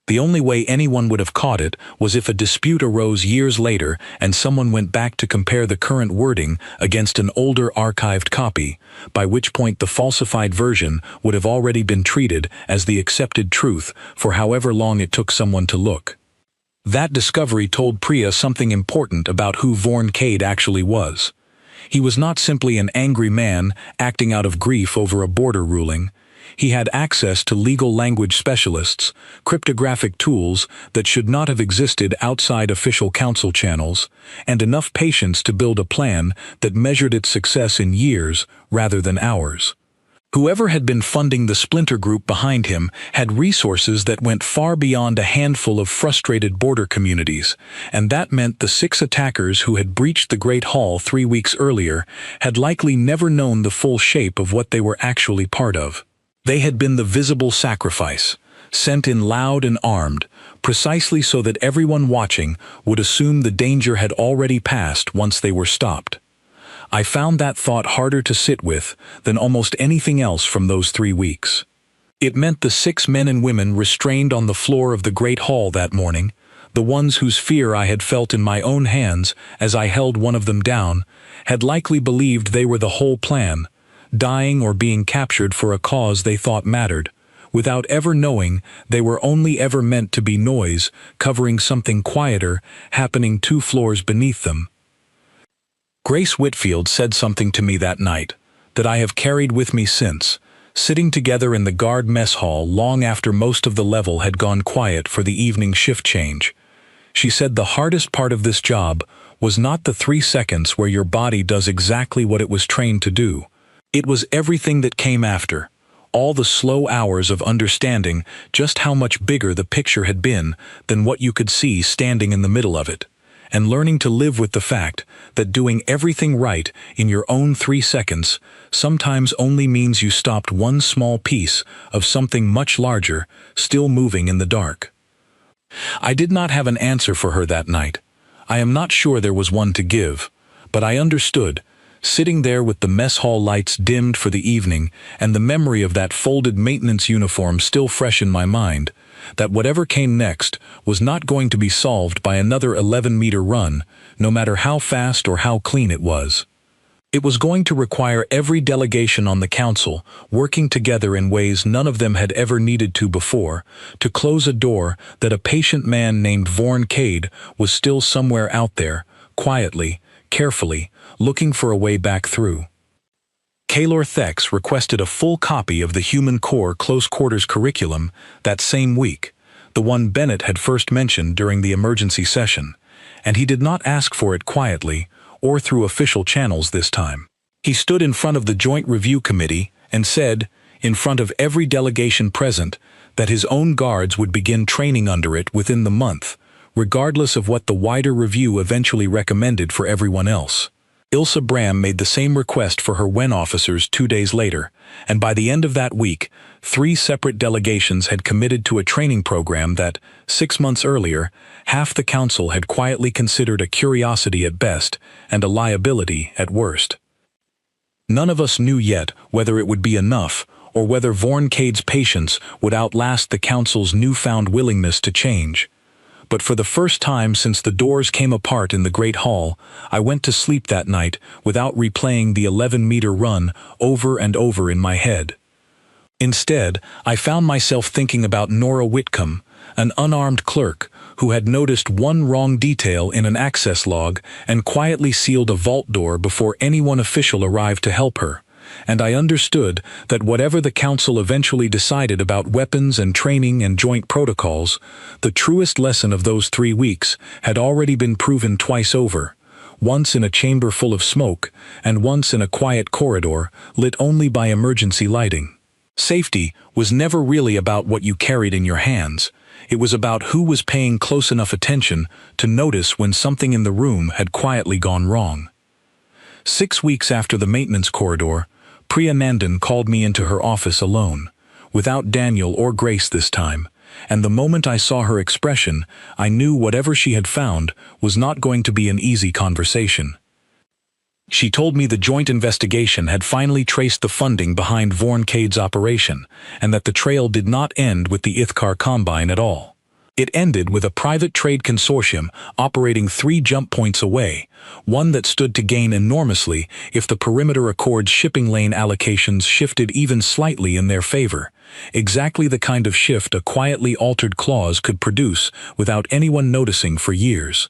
The only way anyone would have caught it was if a dispute arose years later and someone went back to compare the current wording against an older archived copy, by which point the falsified version would have already been treated as the accepted truth for however long it took someone to look. That discovery told Priya something important about who Vorn Cade actually was. He was not simply an angry man acting out of grief over a border ruling. He had access to legal language specialists, cryptographic tools that should not have existed outside official council channels, and enough patience to build a plan that measured its success in years rather than hours. Whoever had been funding the splinter group behind him had resources that went far beyond a handful of frustrated border communities, and that meant the 6 attackers who had breached the Great Hall 3 weeks earlier had likely never known the full shape of what they were actually part of. They had been the visible sacrifice, sent in loud and armed, precisely so that everyone watching would assume the danger had already passed once they were stopped. I found that thought harder to sit with than almost anything else from those 3 weeks. It meant the 6 men and women restrained on the floor of the Great Hall that morning, the ones whose fear I had felt in my own hands as I held one of them down, had likely believed they were the whole plan, dying or being captured for a cause they thought mattered, without ever knowing they were only ever meant to be noise covering something quieter happening 2 floors beneath them. Grace Whitfield said something to me that night that I have carried with me since, sitting together in the guard mess hall long after most of the level had gone quiet for the evening shift change. She said the hardest part of this job was not the 3 seconds where your body does exactly what it was trained to do. It was everything that came after, all the slow hours of understanding just how much bigger the picture had been than what you could see standing in the middle of it, and learning to live with the fact that doing everything right in your own 3 seconds sometimes only means you stopped one small piece of something much larger still moving in the dark. I did not have an answer for her that night. I am not sure there was one to give, but I understood, sitting there with the mess hall lights dimmed for the evening and the memory of that folded maintenance uniform still fresh in my mind, that whatever came next was not going to be solved by another 11-meter run, no matter how fast or how clean it was. It was going to require every delegation on the council working together in ways none of them had ever needed to before, to close a door that a patient man named Vorn Cade was still somewhere out there, quietly, carefully, looking for a way back through. Kaylor Thex requested a full copy of the Human Core Close Quarters curriculum that same week, the one Bennett had first mentioned during the emergency session, and he did not ask for it quietly or through official channels this time. He stood in front of the Joint Review Committee and said, in front of every delegation present, that his own guards would begin training under it within the month, regardless of what the wider review eventually recommended for everyone else. Ilsa Bram made the same request for her WEN officers 2 days later, and by the end of that week, 3 separate delegations had committed to a training program that, 6 months earlier, half the council had quietly considered a curiosity at best and a liability at worst. None of us knew yet whether it would be enough or whether Vorn Cade's patience would outlast the council's newfound willingness to change. But for the first time since the doors came apart in the Great Hall, I went to sleep that night without replaying the 11-meter run over and over in my head. Instead, I found myself thinking about Nora Whitcomb, an unarmed clerk who had noticed one wrong detail in an access log and quietly sealed a vault door before anyone official arrived to help her. And I understood that whatever the council eventually decided about weapons and training and joint protocols, the truest lesson of those 3 weeks had already been proven twice over, once in a chamber full of smoke and once in a quiet corridor lit only by emergency lighting. Safety was never really about what you carried in your hands. It was about who was paying close enough attention to notice when something in the room had quietly gone wrong. 6 weeks after the maintenance corridor, Priya Nandan called me into her office alone, without Daniel or Grace this time, and the moment I saw her expression, I knew whatever she had found was not going to be an easy conversation. She told me the joint investigation had finally traced the funding behind Vorn Cade's operation, and that the trail did not end with the Ithkar Combine at all. It ended with a private trade consortium operating 3 jump points away, one that stood to gain enormously if the Perimeter Accord's shipping lane allocations shifted even slightly in their favor, exactly the kind of shift a quietly altered clause could produce without anyone noticing for years.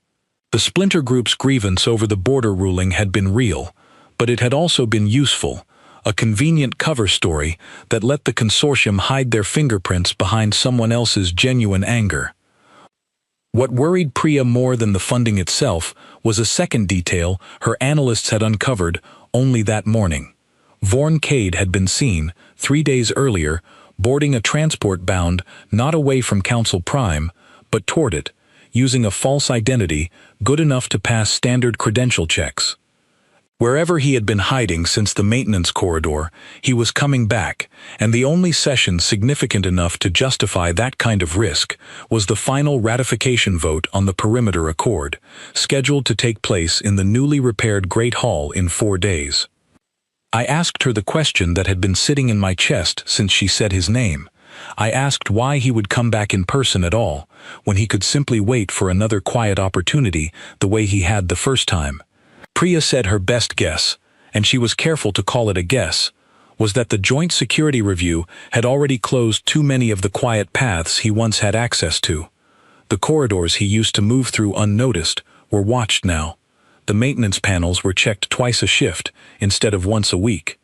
The splinter group's grievance over the border ruling had been real, but it had also been useful, a convenient cover story that let the consortium hide their fingerprints behind someone else's genuine anger. What worried Priya more than the funding itself was a second detail her analysts had uncovered only that morning. Vorn Cade had been seen, 3 days earlier, boarding a transport bound not away from Council Prime, but toward it, using a false identity good enough to pass standard credential checks. Wherever he had been hiding since the maintenance corridor, he was coming back, and the only session significant enough to justify that kind of risk was the final ratification vote on the Perimeter Accord, scheduled to take place in the newly repaired Great Hall in 4 days. I asked her the question that had been sitting in my chest since she said his name. I asked why he would come back in person at all, when he could simply wait for another quiet opportunity the way he had the first time. Priya said her best guess, and she was careful to call it a guess, was that the Joint Security Review had already closed too many of the quiet paths he once had access to. The corridors he used to move through unnoticed were watched now. The maintenance panels were checked twice a shift instead of once a week.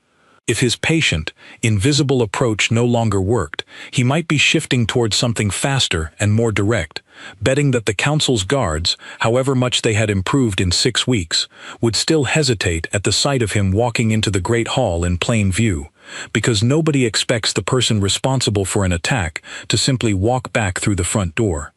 If his patient, invisible approach no longer worked, he might be shifting towards something faster and more direct, betting that the Council's guards, however much they had improved in 6 weeks, would still hesitate at the sight of him walking into the Great Hall in plain view, because nobody expects the person responsible for an attack to simply walk back through the front door.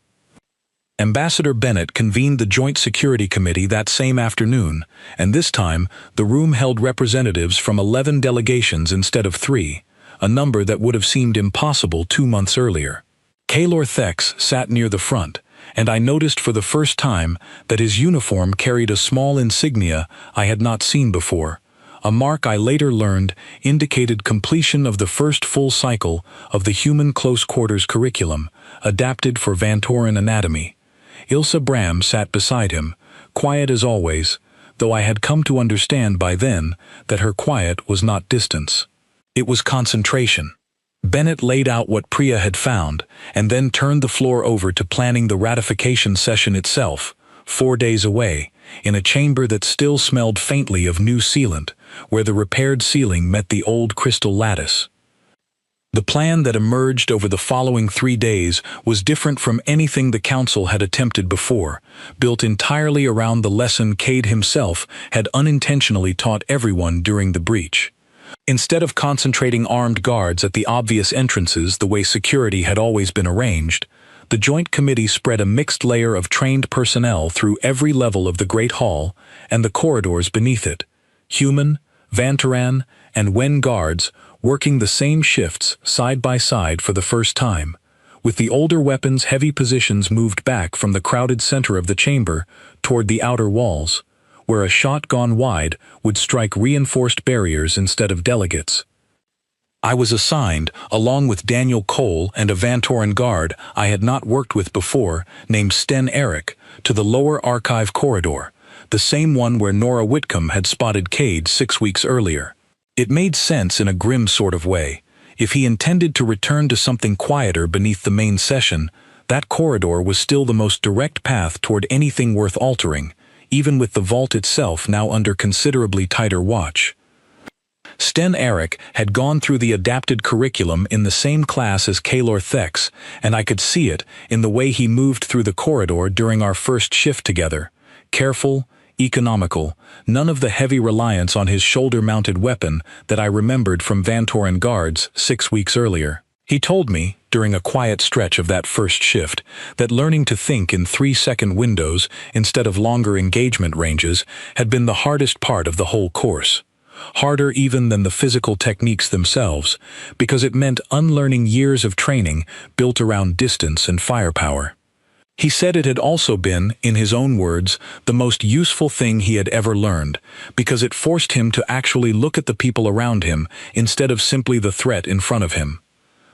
Ambassador Bennett convened the Joint Security Committee that same afternoon, and this time the room held representatives from 11 delegations instead of 3, a number that would have seemed impossible 2 months earlier. Kaylor Thex sat near the front, and I noticed for the first time that his uniform carried a small insignia I had not seen before, a mark I later learned indicated completion of the first full cycle of the Human Close Quarters curriculum, adapted for Vantoran anatomy. Ilsa Bram sat beside him, quiet as always, though I had come to understand by then that her quiet was not distance. It was concentration. Bennett laid out what Priya had found, and then turned the floor over to planning the ratification session itself, 4 days away, in a chamber that still smelled faintly of new sealant, where the repaired ceiling met the old crystal lattice. The plan that emerged over the following 3 days was different from anything the Council had attempted before, built entirely around the lesson Cade himself had unintentionally taught everyone during the breach. Instead of concentrating armed guards at the obvious entrances the way security had always been arranged, the Joint Committee spread a mixed layer of trained personnel through every level of the Great Hall and the corridors beneath it, human, Vantoran, and Wen guards working the same shifts side by side for the first time, with the older weapons' heavy positions moved back from the crowded center of the chamber toward the outer walls, where a shot gone wide would strike reinforced barriers instead of delegates. I was assigned, along with Daniel Cole and a Vantoran guard I had not worked with before, named Sten Eric, to the lower archive corridor, the same one where Nora Whitcomb had spotted Cade 6 weeks earlier. It made sense in a grim sort of way. If he intended to return to something quieter beneath the main session, that corridor was still the most direct path toward anything worth altering, even with the vault itself now under considerably tighter watch. Sten Eric had gone through the adapted curriculum in the same class as Kaylor Thex, and I could see it in the way he moved through the corridor during our first shift together. Careful, economical, none of the heavy reliance on his shoulder-mounted weapon that I remembered from Vantoran guards 6 weeks earlier. He told me, during a quiet stretch of that first shift, that learning to think in 3-second windows instead of longer engagement ranges had been the hardest part of the whole course. Harder even than the physical techniques themselves, because it meant unlearning years of training built around distance and firepower. He said it had also been, in his own words, the most useful thing he had ever learned, because it forced him to actually look at the people around him instead of simply the threat in front of him.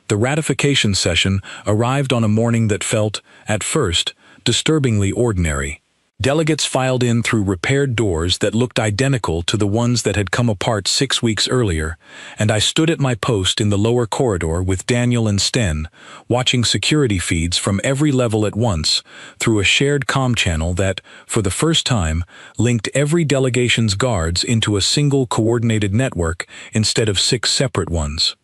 The ratification session arrived on a morning that felt, at first, disturbingly ordinary. Delegates filed in through repaired doors that looked identical to the ones that had come apart 6 weeks earlier, and I stood at my post in the lower corridor with Daniel and Sten, watching security feeds from every level at once through a shared comm channel that, for the first time, linked every delegation's guards into a single coordinated network instead of 6 separate ones.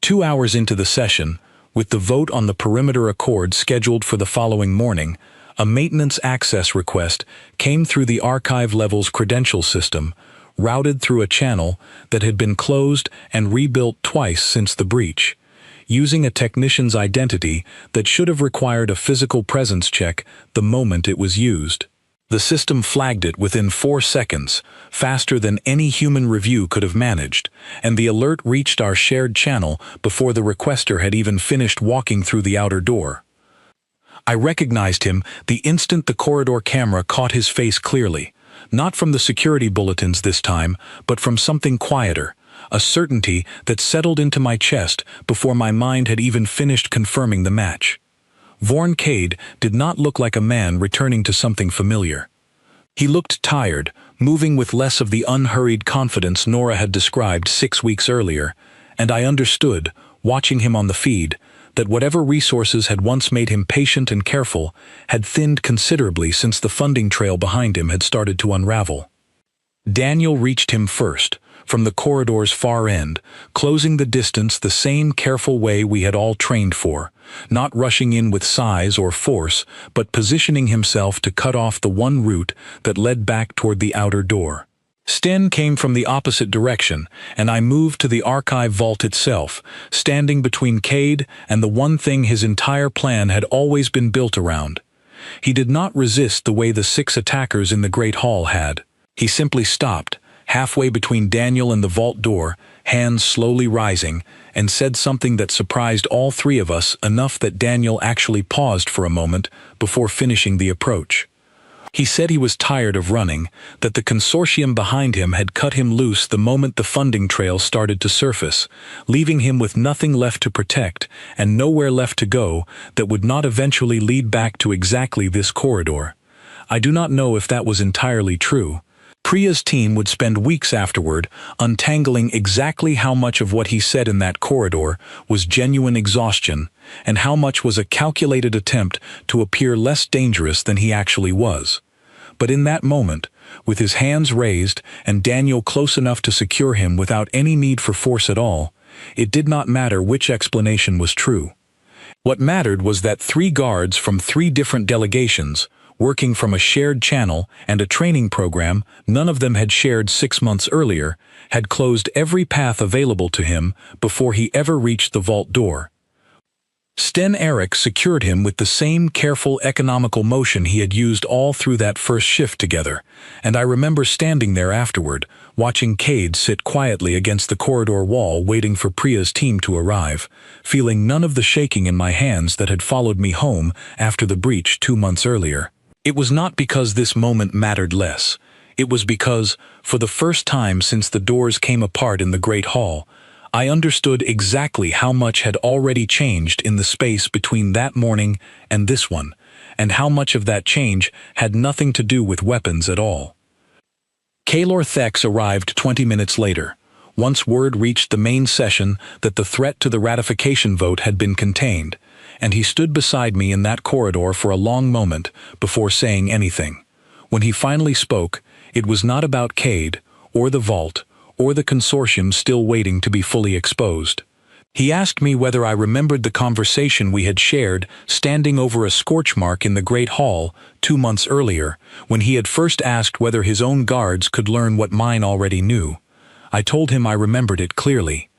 2 hours into the session, with the vote on the perimeter accord scheduled for the following morning, a maintenance access request came through the archive level's credential system, routed through a channel that had been closed and rebuilt twice since the breach, using a technician's identity that should have required a physical presence check the moment it was used. The system flagged it within 4 seconds, faster than any human review could have managed, and the alert reached our shared channel before the requester had even finished walking through the outer door. I recognized him the instant the corridor camera caught his face clearly, not from the security bulletins this time, but from something quieter, a certainty that settled into my chest before my mind had even finished confirming the match. Vorn Cade did not look like a man returning to something familiar. He looked tired, moving with less of the unhurried confidence Nora had described 6 weeks earlier, and I understood, watching him on the feed, that whatever resources had once made him patient and careful had thinned considerably since the funding trail behind him had started to unravel. Daniel reached him first, from the corridor's far end, closing the distance the same careful way we had all trained for, not rushing in with size or force, but positioning himself to cut off the one route that led back toward the outer door. Sten came from the opposite direction, and I moved to the archive vault itself, standing between Cade and the one thing his entire plan had always been built around. He did not resist the way the 6 attackers in the Great Hall had. He simply stopped, halfway between Daniel and the vault door, hands slowly rising, and said something that surprised all 3 of us enough that Daniel actually paused for a moment before finishing the approach. He said he was tired of running, that the consortium behind him had cut him loose the moment the funding trail started to surface, leaving him with nothing left to protect and nowhere left to go that would not eventually lead back to exactly this corridor. I do not know if that was entirely true. Priya's team would spend weeks afterward untangling exactly how much of what he said in that corridor was genuine exhaustion and how much was a calculated attempt to appear less dangerous than he actually was. But in that moment, with his hands raised and Daniel close enough to secure him without any need for force at all, it did not matter which explanation was true. What mattered was that 3 guards from 3 different delegations, working from a shared channel and a training program none of them had shared 6 months earlier, had closed every path available to him before he ever reached the vault door. Sten Eric secured him with the same careful economical motion he had used all through that first shift together, and I remember standing there afterward, watching Cade sit quietly against the corridor wall waiting for Priya's team to arrive, feeling none of the shaking in my hands that had followed me home after the breach 2 months earlier. It was not because this moment mattered less. It was because, for the first time since the doors came apart in the Great Hall, I understood exactly how much had already changed in the space between that morning and this one, and how much of that change had nothing to do with weapons at all. Kaelor Thex arrived 20 minutes later, once word reached the main session that the threat to the ratification vote had been contained, and he stood beside me in that corridor for a long moment before saying anything. When he finally spoke, it was not about Cade, or the vault, or the consortium still waiting to be fully exposed. He asked me whether I remembered the conversation we had shared standing over a scorch mark in the Great Hall 2 months earlier, when he had first asked whether his own guards could learn what mine already knew. I told him I remembered it clearly.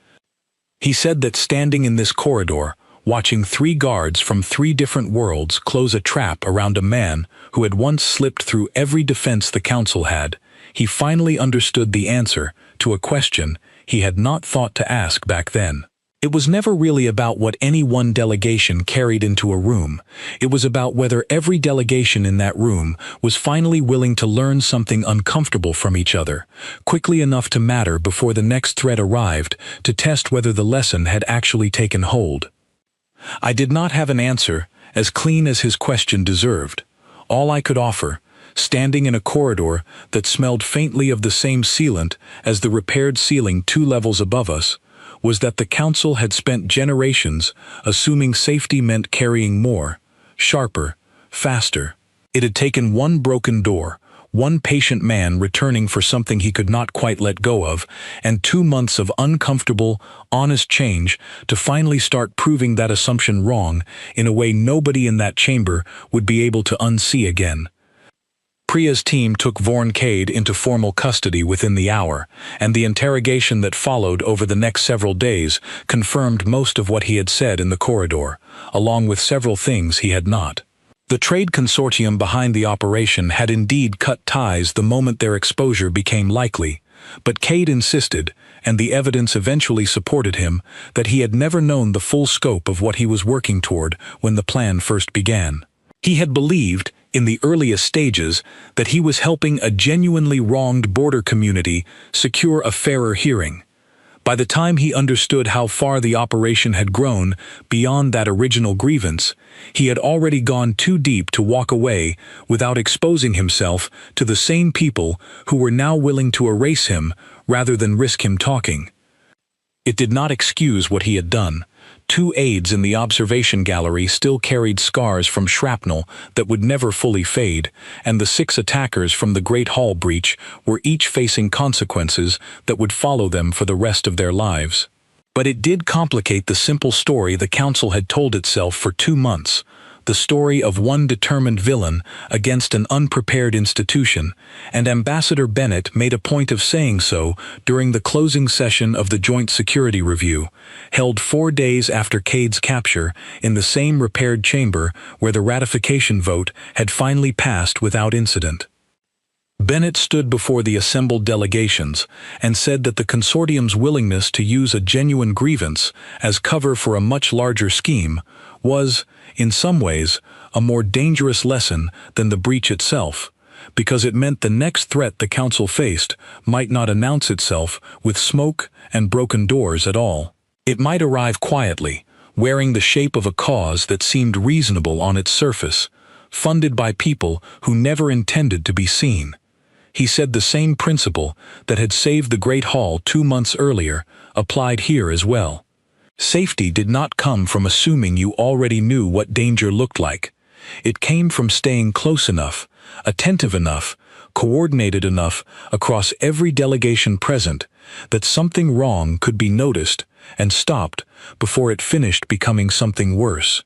He said that standing in this corridor, watching 3 guards from 3 different worlds close a trap around a man who had once slipped through every defense the Council had, he finally understood the answer to a question he had not thought to ask back then. It was never really about what any one delegation carried into a room. It was about whether every delegation in that room was finally willing to learn something uncomfortable from each other, quickly enough to matter before the next threat arrived to test whether the lesson had actually taken hold. I did not have an answer as clean as his question deserved. All I could offer, standing in a corridor that smelled faintly of the same sealant as the repaired ceiling 2 levels above us, was that the council had spent generations assuming safety meant carrying more, sharper, faster. It had taken one broken door, one patient man returning for something he could not quite let go of, and 2 months of uncomfortable, honest change to finally start proving that assumption wrong in a way nobody in that chamber would be able to unsee again. Priya's team took Cade into formal custody within the hour, and the interrogation that followed over the next several days confirmed most of what he had said in the corridor, along with several things he had not. The trade consortium behind the operation had indeed cut ties the moment their exposure became likely, but Cade insisted, and the evidence eventually supported him, that he had never known the full scope of what he was working toward when the plan first began. He had believed, in the earliest stages, that he was helping a genuinely wronged border community secure a fairer hearing. By the time he understood how far the operation had grown beyond that original grievance, he had already gone too deep to walk away without exposing himself to the same people who were now willing to erase him rather than risk him talking. It did not excuse what he had done. 2 aides in the observation gallery still carried scars from shrapnel that would never fully fade, and the 6 attackers from the Great Hall breach were each facing consequences that would follow them for the rest of their lives. But it did complicate the simple story the council had told itself for 2 months, the story of one determined villain against an unprepared institution, and Ambassador Bennett made a point of saying so during the closing session of the Joint Security Review, held 4 days after Cade's capture in the same repaired chamber where the ratification vote had finally passed without incident. Bennett stood before the assembled delegations and said that the consortium's willingness to use a genuine grievance as cover for a much larger scheme was, in some ways, a more dangerous lesson than the breach itself, because it meant the next threat the council faced might not announce itself with smoke and broken doors at all. It might arrive quietly, wearing the shape of a cause that seemed reasonable on its surface, funded by people who never intended to be seen. He said the same principle that had saved the Great Hall 2 months earlier applied here as well. Safety did not come from assuming you already knew what danger looked like. It came from staying close enough, attentive enough, coordinated enough across every delegation present that something wrong could be noticed and stopped before it finished becoming something worse.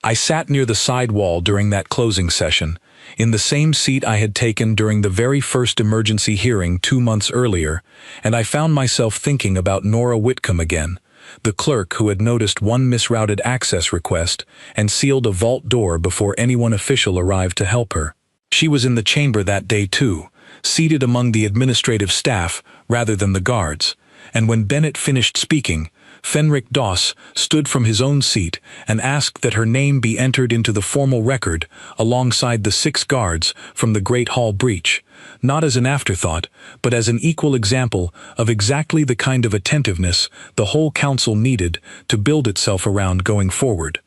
I sat near the side wall during that closing session, in the same seat I had taken during the very first emergency hearing 2 months earlier, and I found myself thinking about Nora Whitcomb again, the clerk who had noticed one misrouted access request and sealed a vault door before anyone official arrived to help her. She was in the chamber that day too, seated among the administrative staff rather than the guards, and when Bennett finished speaking, Fenric Doss stood from his own seat and asked that her name be entered into the formal record alongside the 6 guards from the Great Hall breach, not as an afterthought, but as an equal example of exactly the kind of attentiveness the whole council needed to build itself around going forward.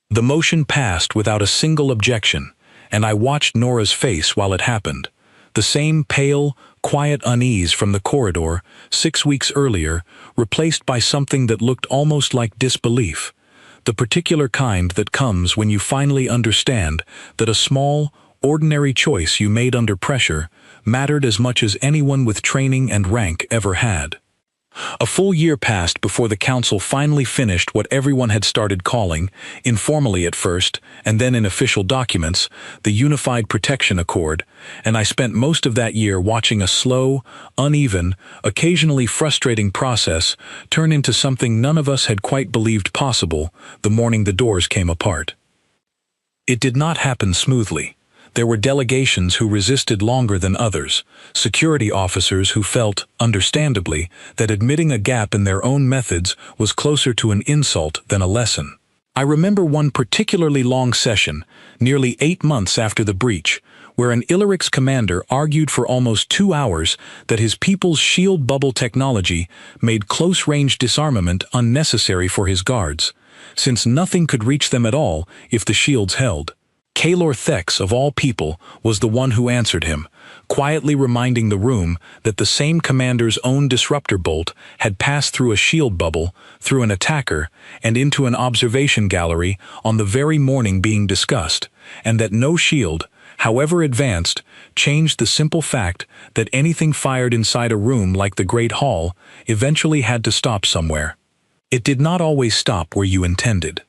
The motion passed without a single objection, and I watched Nora's face while it happened. The same pale, quiet unease from the corridor 6 weeks earlier, replaced by something that looked almost like disbelief, the particular kind that comes when you finally understand that a small, ordinary choice you made under pressure mattered as much as anyone with training and rank ever had. A full year passed before the council finally finished what everyone had started calling, informally at first, and then in official documents, the Unified Protection Accord, and I spent most of that year watching a slow, uneven, occasionally frustrating process turn into something none of us had quite believed possible the morning the doors came apart. It did not happen smoothly. There were delegations who resisted longer than others, security officers who felt, understandably, that admitting a gap in their own methods was closer to an insult than a lesson. I remember one particularly long session, nearly 8 months after the breach, where an Illyrics commander argued for almost 2 hours that his people's shield bubble technology made close-range disarmament unnecessary for his guards, since nothing could reach them at all if the shields held. Kalor Thex, of all people, was the one who answered him, quietly reminding the room that the same commander's own disruptor bolt had passed through a shield bubble, through an attacker, and into an observation gallery on the very morning being discussed, and that no shield, however advanced, changed the simple fact that anything fired inside a room like the Great Hall eventually had to stop somewhere. It did not always stop where you intended.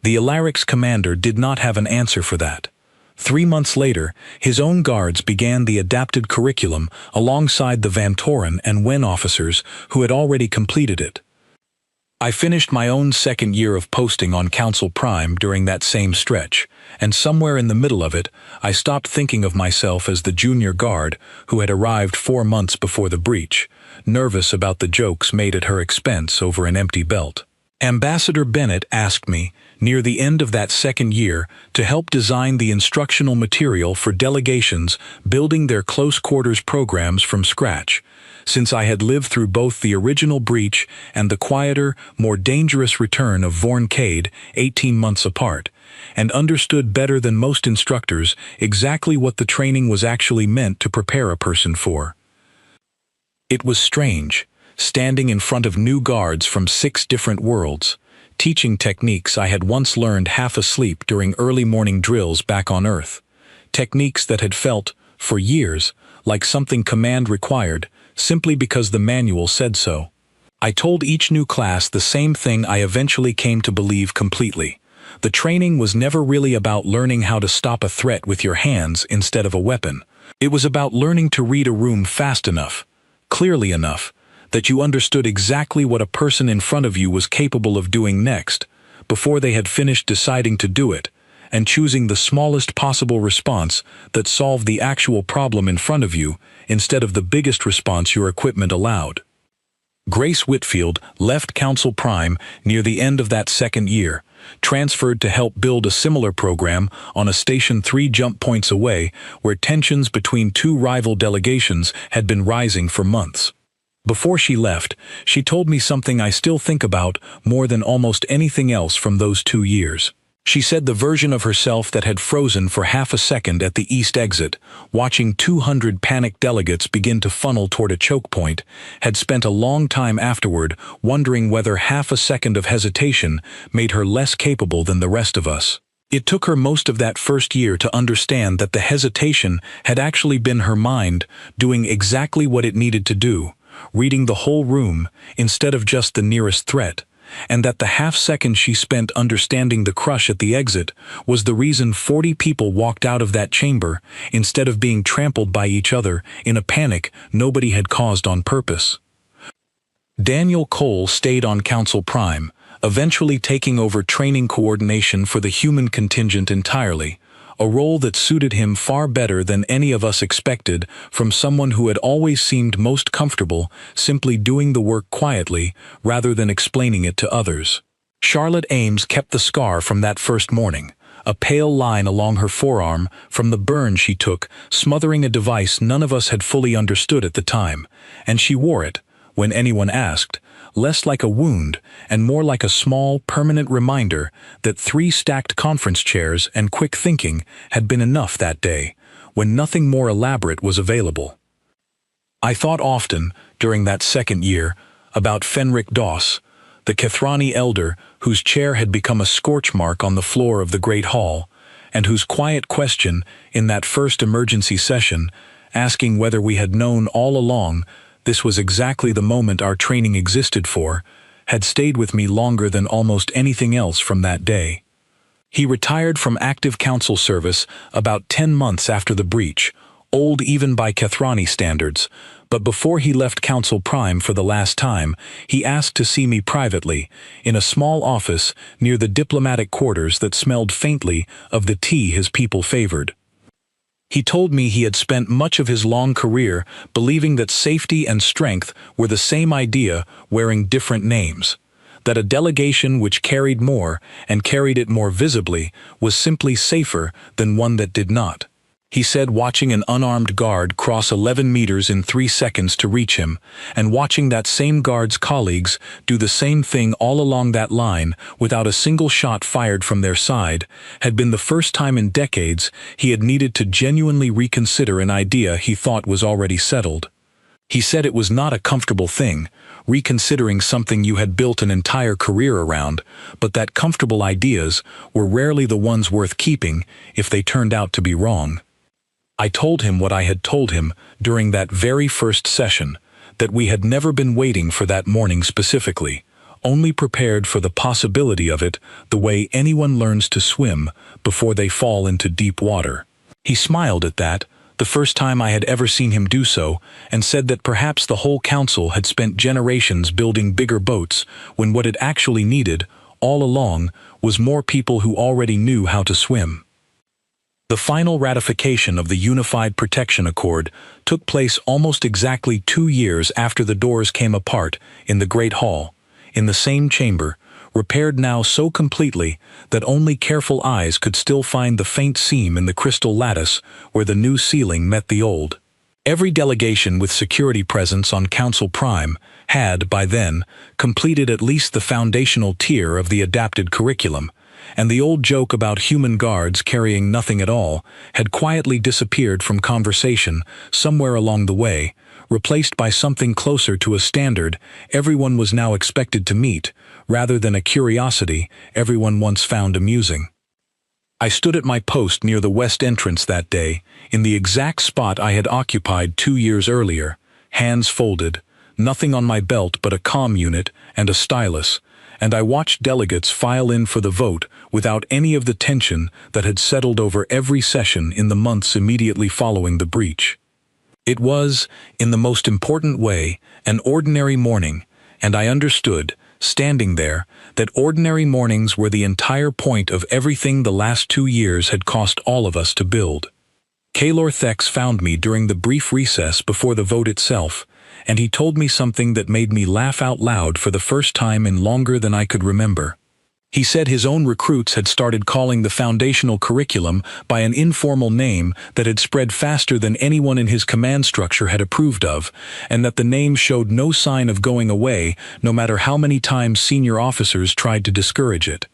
The Alaric's commander did not have an answer for that. 3 months later, his own guards began the adapted curriculum alongside the Van Toren and Wen officers who had already completed it. I finished my own second year of posting on Council Prime during that same stretch, and somewhere in the middle of it, I stopped thinking of myself as the junior guard who had arrived 4 months before the breach, nervous about the jokes made at her expense over an empty belt. Ambassador Bennett asked me, near the end of that second year, to help design the instructional material for delegations building their close-quarters programs from scratch, since I had lived through both the original breach and the quieter, more dangerous return of Vorncade 18 months apart, and understood better than most instructors exactly what the training was actually meant to prepare a person for. It was strange, standing in front of new guards from 6 different worlds, teaching techniques I had once learned half asleep during early morning drills back on Earth, techniques that had felt, for years, like something command required, simply because the manual said so. I told each new class the same thing I eventually came to believe completely. The training was never really about learning how to stop a threat with your hands instead of a weapon. It was about learning to read a room fast enough, clearly enough, that you understood exactly what a person in front of you was capable of doing next, before they had finished deciding to do it, and choosing the smallest possible response that solved the actual problem in front of you, instead of the biggest response your equipment allowed. Grace Whitfield left Council Prime near the end of that second year, transferred to help build a similar program on a station 3 jump points away where tensions between 2 rival delegations had been rising for months. Before she left, she told me something I still think about more than almost anything else from those 2 years. She said the version of herself that had frozen for half a second at the east exit, watching 200 panicked delegates begin to funnel toward a choke point, had spent a long time afterward wondering whether half a second of hesitation made her less capable than the rest of us. It took her most of that first year to understand that the hesitation had actually been her mind doing exactly what it needed to do, reading the whole room instead of just the nearest threat, and that the half-second she spent understanding the crush at the exit was the reason 40 people walked out of that chamber instead of being trampled by each other in a panic nobody had caused on purpose. Daniel Cole stayed on Council Prime, eventually taking over training coordination for the human contingent entirely, a role that suited him far better than any of us expected from someone who had always seemed most comfortable simply doing the work quietly rather than explaining it to others. Charlotte Ames kept the scar from that first morning, a pale line along her forearm from the burn she took smothering a device none of us had fully understood at the time, and she wore it, when anyone asked, less like a wound and more like a small, permanent reminder that 3 stacked conference chairs and quick thinking had been enough that day, when nothing more elaborate was available. I thought often, during that second year, about Fenric Doss, the Kethrani elder whose chair had become a scorch mark on the floor of the Great Hall, and whose quiet question in that first emergency session, asking whether we had known all along this was exactly the moment our training existed for, had stayed with me longer than almost anything else from that day. He retired from active council service about 10 months after the breach, old even by Kethrani standards, but before he left Council Prime for the last time, he asked to see me privately, in a small office near the diplomatic quarters that smelled faintly of the tea his people favored. He told me he had spent much of his long career believing that safety and strength were the same idea wearing different names, that a delegation which carried more and carried it more visibly was simply safer than one that did not. he said, watching an unarmed guard cross 11 meters in 3 seconds to reach him, and watching that same guard's colleagues do the same thing all along that line without a single shot fired from their side, had been the first time in decades he had needed to genuinely reconsider an idea he thought was already settled. He said it was not a comfortable thing, reconsidering something you had built an entire career around, but that comfortable ideas were rarely the ones worth keeping if they turned out to be wrong. I told him what I had told him during that very first session, that we had never been waiting for that morning specifically, only prepared for the possibility of it the way anyone learns to swim before they fall into deep water. He smiled at that, the first time I had ever seen him do so, and said that perhaps the whole council had spent generations building bigger boats when what it actually needed, all along, was more people who already knew how to swim. The final ratification of the Unified Protection Accord took place almost exactly 2 years after the doors came apart in the Great Hall, in the same chamber, repaired now so completely that only careful eyes could still find the faint seam in the crystal lattice where the new ceiling met the old. Every delegation with security presence on Council Prime had, by then, completed at least the foundational tier of the adapted curriculum, and the old joke about human guards carrying nothing at all had quietly disappeared from conversation somewhere along the way, replaced by something closer to a standard everyone was now expected to meet, rather than a curiosity everyone once found amusing. I stood at my post near the west entrance that day, in the exact spot I had occupied 2 years earlier, hands folded, nothing on my belt but a comm unit and a stylus, and I watched delegates file in for the vote without any of the tension that had settled over every session in the months immediately following the breach. It was, in the most important way, an ordinary morning, and I understood, standing there, that ordinary mornings were the entire point of everything the last 2 years had cost all of us to build. Kaylor Thex found me during the brief recess before the vote itself, and he told me something that made me laugh out loud for the first time in longer than I could remember. He said his own recruits had started calling the foundational curriculum by an informal name that had spread faster than anyone in his command structure had approved of, and that the name showed no sign of going away no matter how many times senior officers tried to discourage it.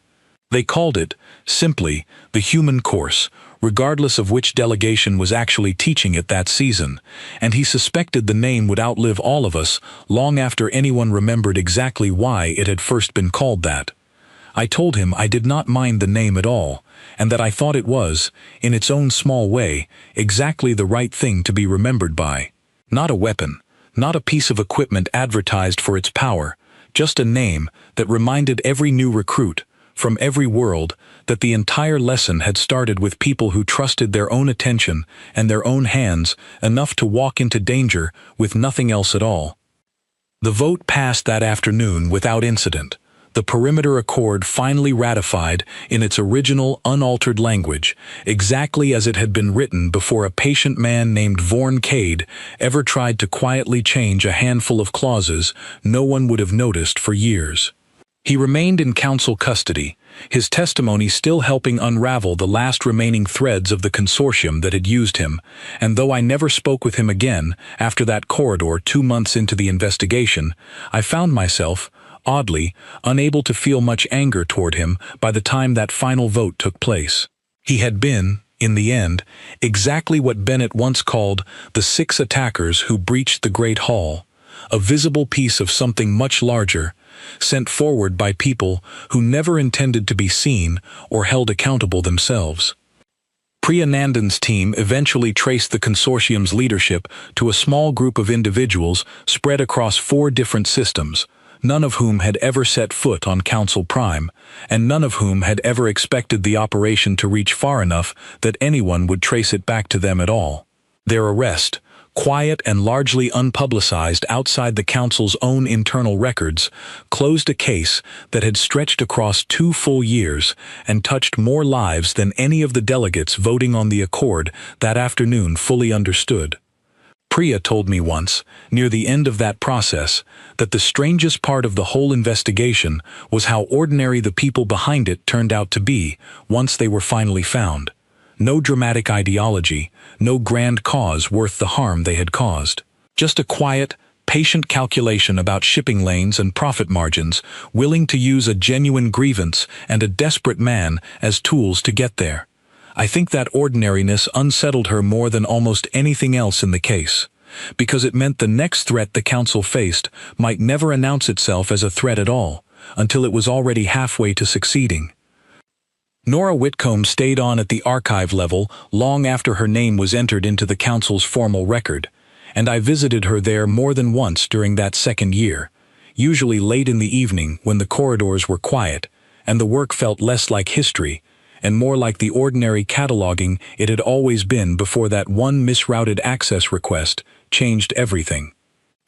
They called it, simply, the Human Course, regardless of which delegation was actually teaching it that season, and he suspected the name would outlive all of us long after anyone remembered exactly why it had first been called that. I told him I did not mind the name at all, and that I thought it was, in its own small way, exactly the right thing to be remembered by. Not a weapon, not a piece of equipment advertised for its power, just a name that reminded every new recruit, from every world, that the entire lesson had started with people who trusted their own attention and their own hands enough to walk into danger with nothing else at all. The vote passed that afternoon without incident. The Perimeter Accord finally ratified in its original, unaltered language, exactly as it had been written before a patient man named Vorn Cade ever tried to quietly change a handful of clauses no one would have noticed for years. He remained in council custody, his testimony still helping unravel the last remaining threads of the consortium that had used him, and though I never spoke with him again after that corridor 2 months into the investigation, I found myself, oddly, unable to feel much anger toward him by the time that final vote took place. He had been, in the end, exactly what Bennett once called the 6 attackers who breached the Great Hall, a visible piece of something much larger, sent forward by people who never intended to be seen or held accountable themselves. Priya Nandan's team eventually traced the consortium's leadership to a small group of individuals spread across 4 different systems, none of whom had ever set foot on Council Prime, and none of whom had ever expected the operation to reach far enough that anyone would trace it back to them at all. Their arrest, quiet and largely unpublicized outside the Council's own internal records, closed a case that had stretched across 2 full years and touched more lives than any of the delegates voting on the Accord that afternoon fully understood. Priya told me once, near the end of that process, that the strangest part of the whole investigation was how ordinary the people behind it turned out to be once they were finally found. No dramatic ideology, no grand cause worth the harm they had caused. Just a quiet, patient calculation about shipping lanes and profit margins, willing to use a genuine grievance and a desperate man as tools to get there. I think that ordinariness unsettled her more than almost anything else in the case, because it meant the next threat the council faced might never announce itself as a threat at all, until it was already halfway to succeeding. Nora Whitcomb stayed on at the archive level long after her name was entered into the council's formal record, and I visited her there more than once during that second year, usually late in the evening when the corridors were quiet, and the work felt less like history, and more like the ordinary cataloging it had always been before that one misrouted access request changed everything.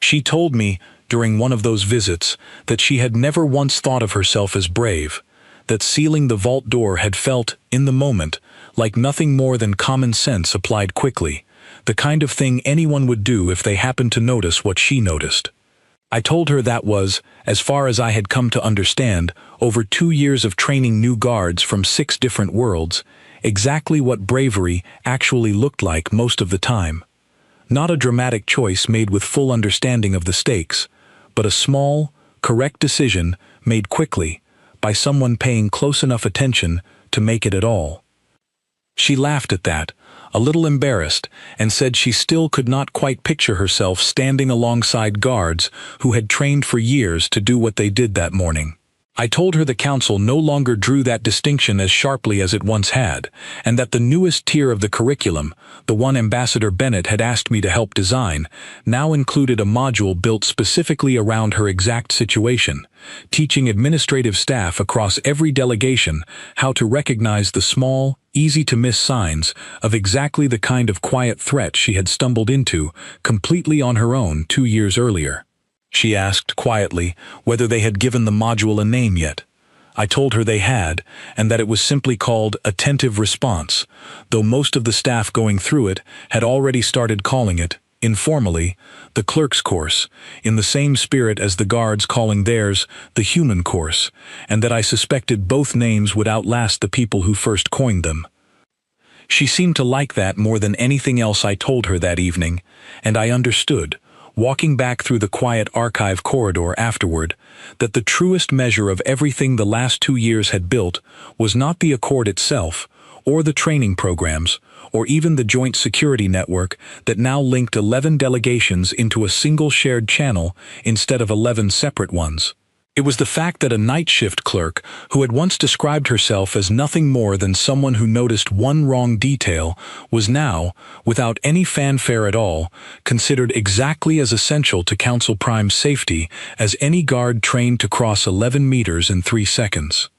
She told me, during one of those visits, that she had never once thought of herself as brave, that sealing the vault door had felt, in the moment, like nothing more than common sense applied quickly, the kind of thing anyone would do if they happened to notice what she noticed. I told her that was, as far as I had come to understand, over 2 years of training new guards from 6 different worlds, exactly what bravery actually looked like most of the time. Not a dramatic choice made with full understanding of the stakes, but a small, correct decision made quickly, by someone paying close enough attention to make it at all. She laughed at that, a little embarrassed, and said she still could not quite picture herself standing alongside guards who had trained for years to do what they did that morning. I told her the council no longer drew that distinction as sharply as it once had, and that the newest tier of the curriculum, the one Ambassador Bennett had asked me to help design, now included a module built specifically around her exact situation, teaching administrative staff across every delegation how to recognize the small, easy-to-miss signs of exactly the kind of quiet threat she had stumbled into completely on her own 2 years earlier. She asked quietly whether they had given the module a name yet. I told her they had, and that it was simply called Attentive Response, though most of the staff going through it had already started calling it, informally, the Clerk's Course, in the same spirit as the guards calling theirs the Human Course, and that I suspected both names would outlast the people who first coined them. She seemed to like that more than anything else I told her that evening, and I understood, walking back through the quiet archive corridor afterward, that the truest measure of everything the last 2 years had built was not the Accord itself, or the training programs, or even the joint security network that now linked 11 delegations into a single shared channel instead of 11 separate ones. It was the fact that a night shift clerk, who had once described herself as nothing more than someone who noticed one wrong detail, was now, without any fanfare at all, considered exactly as essential to Council Prime's safety as any guard trained to cross 11 meters in 3 seconds.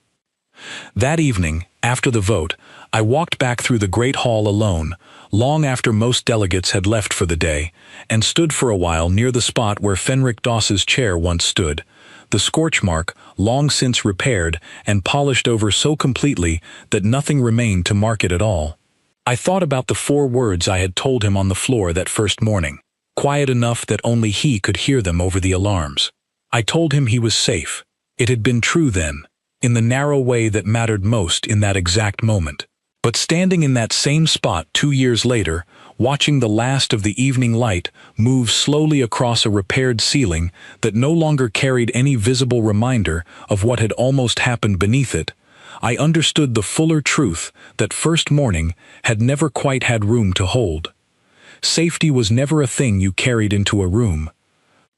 That evening, after the vote, I walked back through the Great Hall alone, long after most delegates had left for the day, and stood for a while near the spot where Fenric Doss's chair once stood, the scorch mark long since repaired and polished over so completely that nothing remained to mark it at all. I thought about the 4 words I had told him on the floor that first morning, quiet enough that only he could hear them over the alarms. I told him he was safe. It had been true then, in the narrow way that mattered most in that exact moment. But standing in that same spot 2 years later, watching the last of the evening light move slowly across a repaired ceiling that no longer carried any visible reminder of what had almost happened beneath it, I understood the fuller truth that first morning had never quite had room to hold. Safety was never a thing you carried into a room.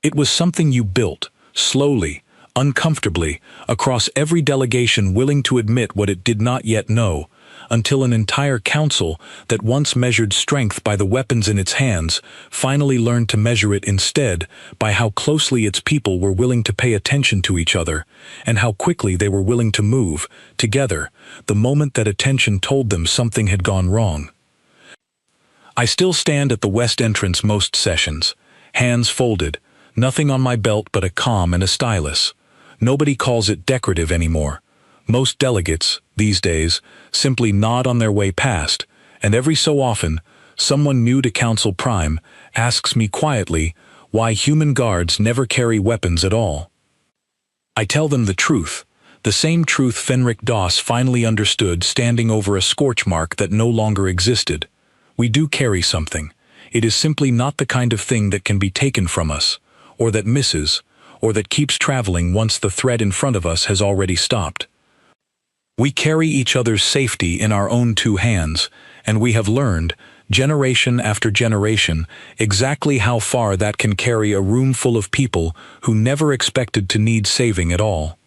It was something you built, slowly, uncomfortably, across every delegation willing to admit what it did not yet know, until an entire council that once measured strength by the weapons in its hands finally learned to measure it instead by how closely its people were willing to pay attention to each other, and how quickly they were willing to move, together, the moment that attention told them something had gone wrong. I still stand at the west entrance most sessions, hands folded, nothing on my belt but a comm and a stylus. Nobody calls it decorative anymore. Most delegates, these days, simply nod on their way past, and every so often, someone new to Council Prime asks me quietly why human guards never carry weapons at all. I tell them the truth, The same truth Fenric Doss finally understood standing over a scorch mark that no longer existed. We do carry something. It is simply not the kind of thing that can be taken from us, or that misses, or that keeps traveling once the thread in front of us has already stopped. We carry each other's safety in our own two hands, and we have learned, generation after generation, exactly how far that can carry a room full of people who never expected to need saving at all.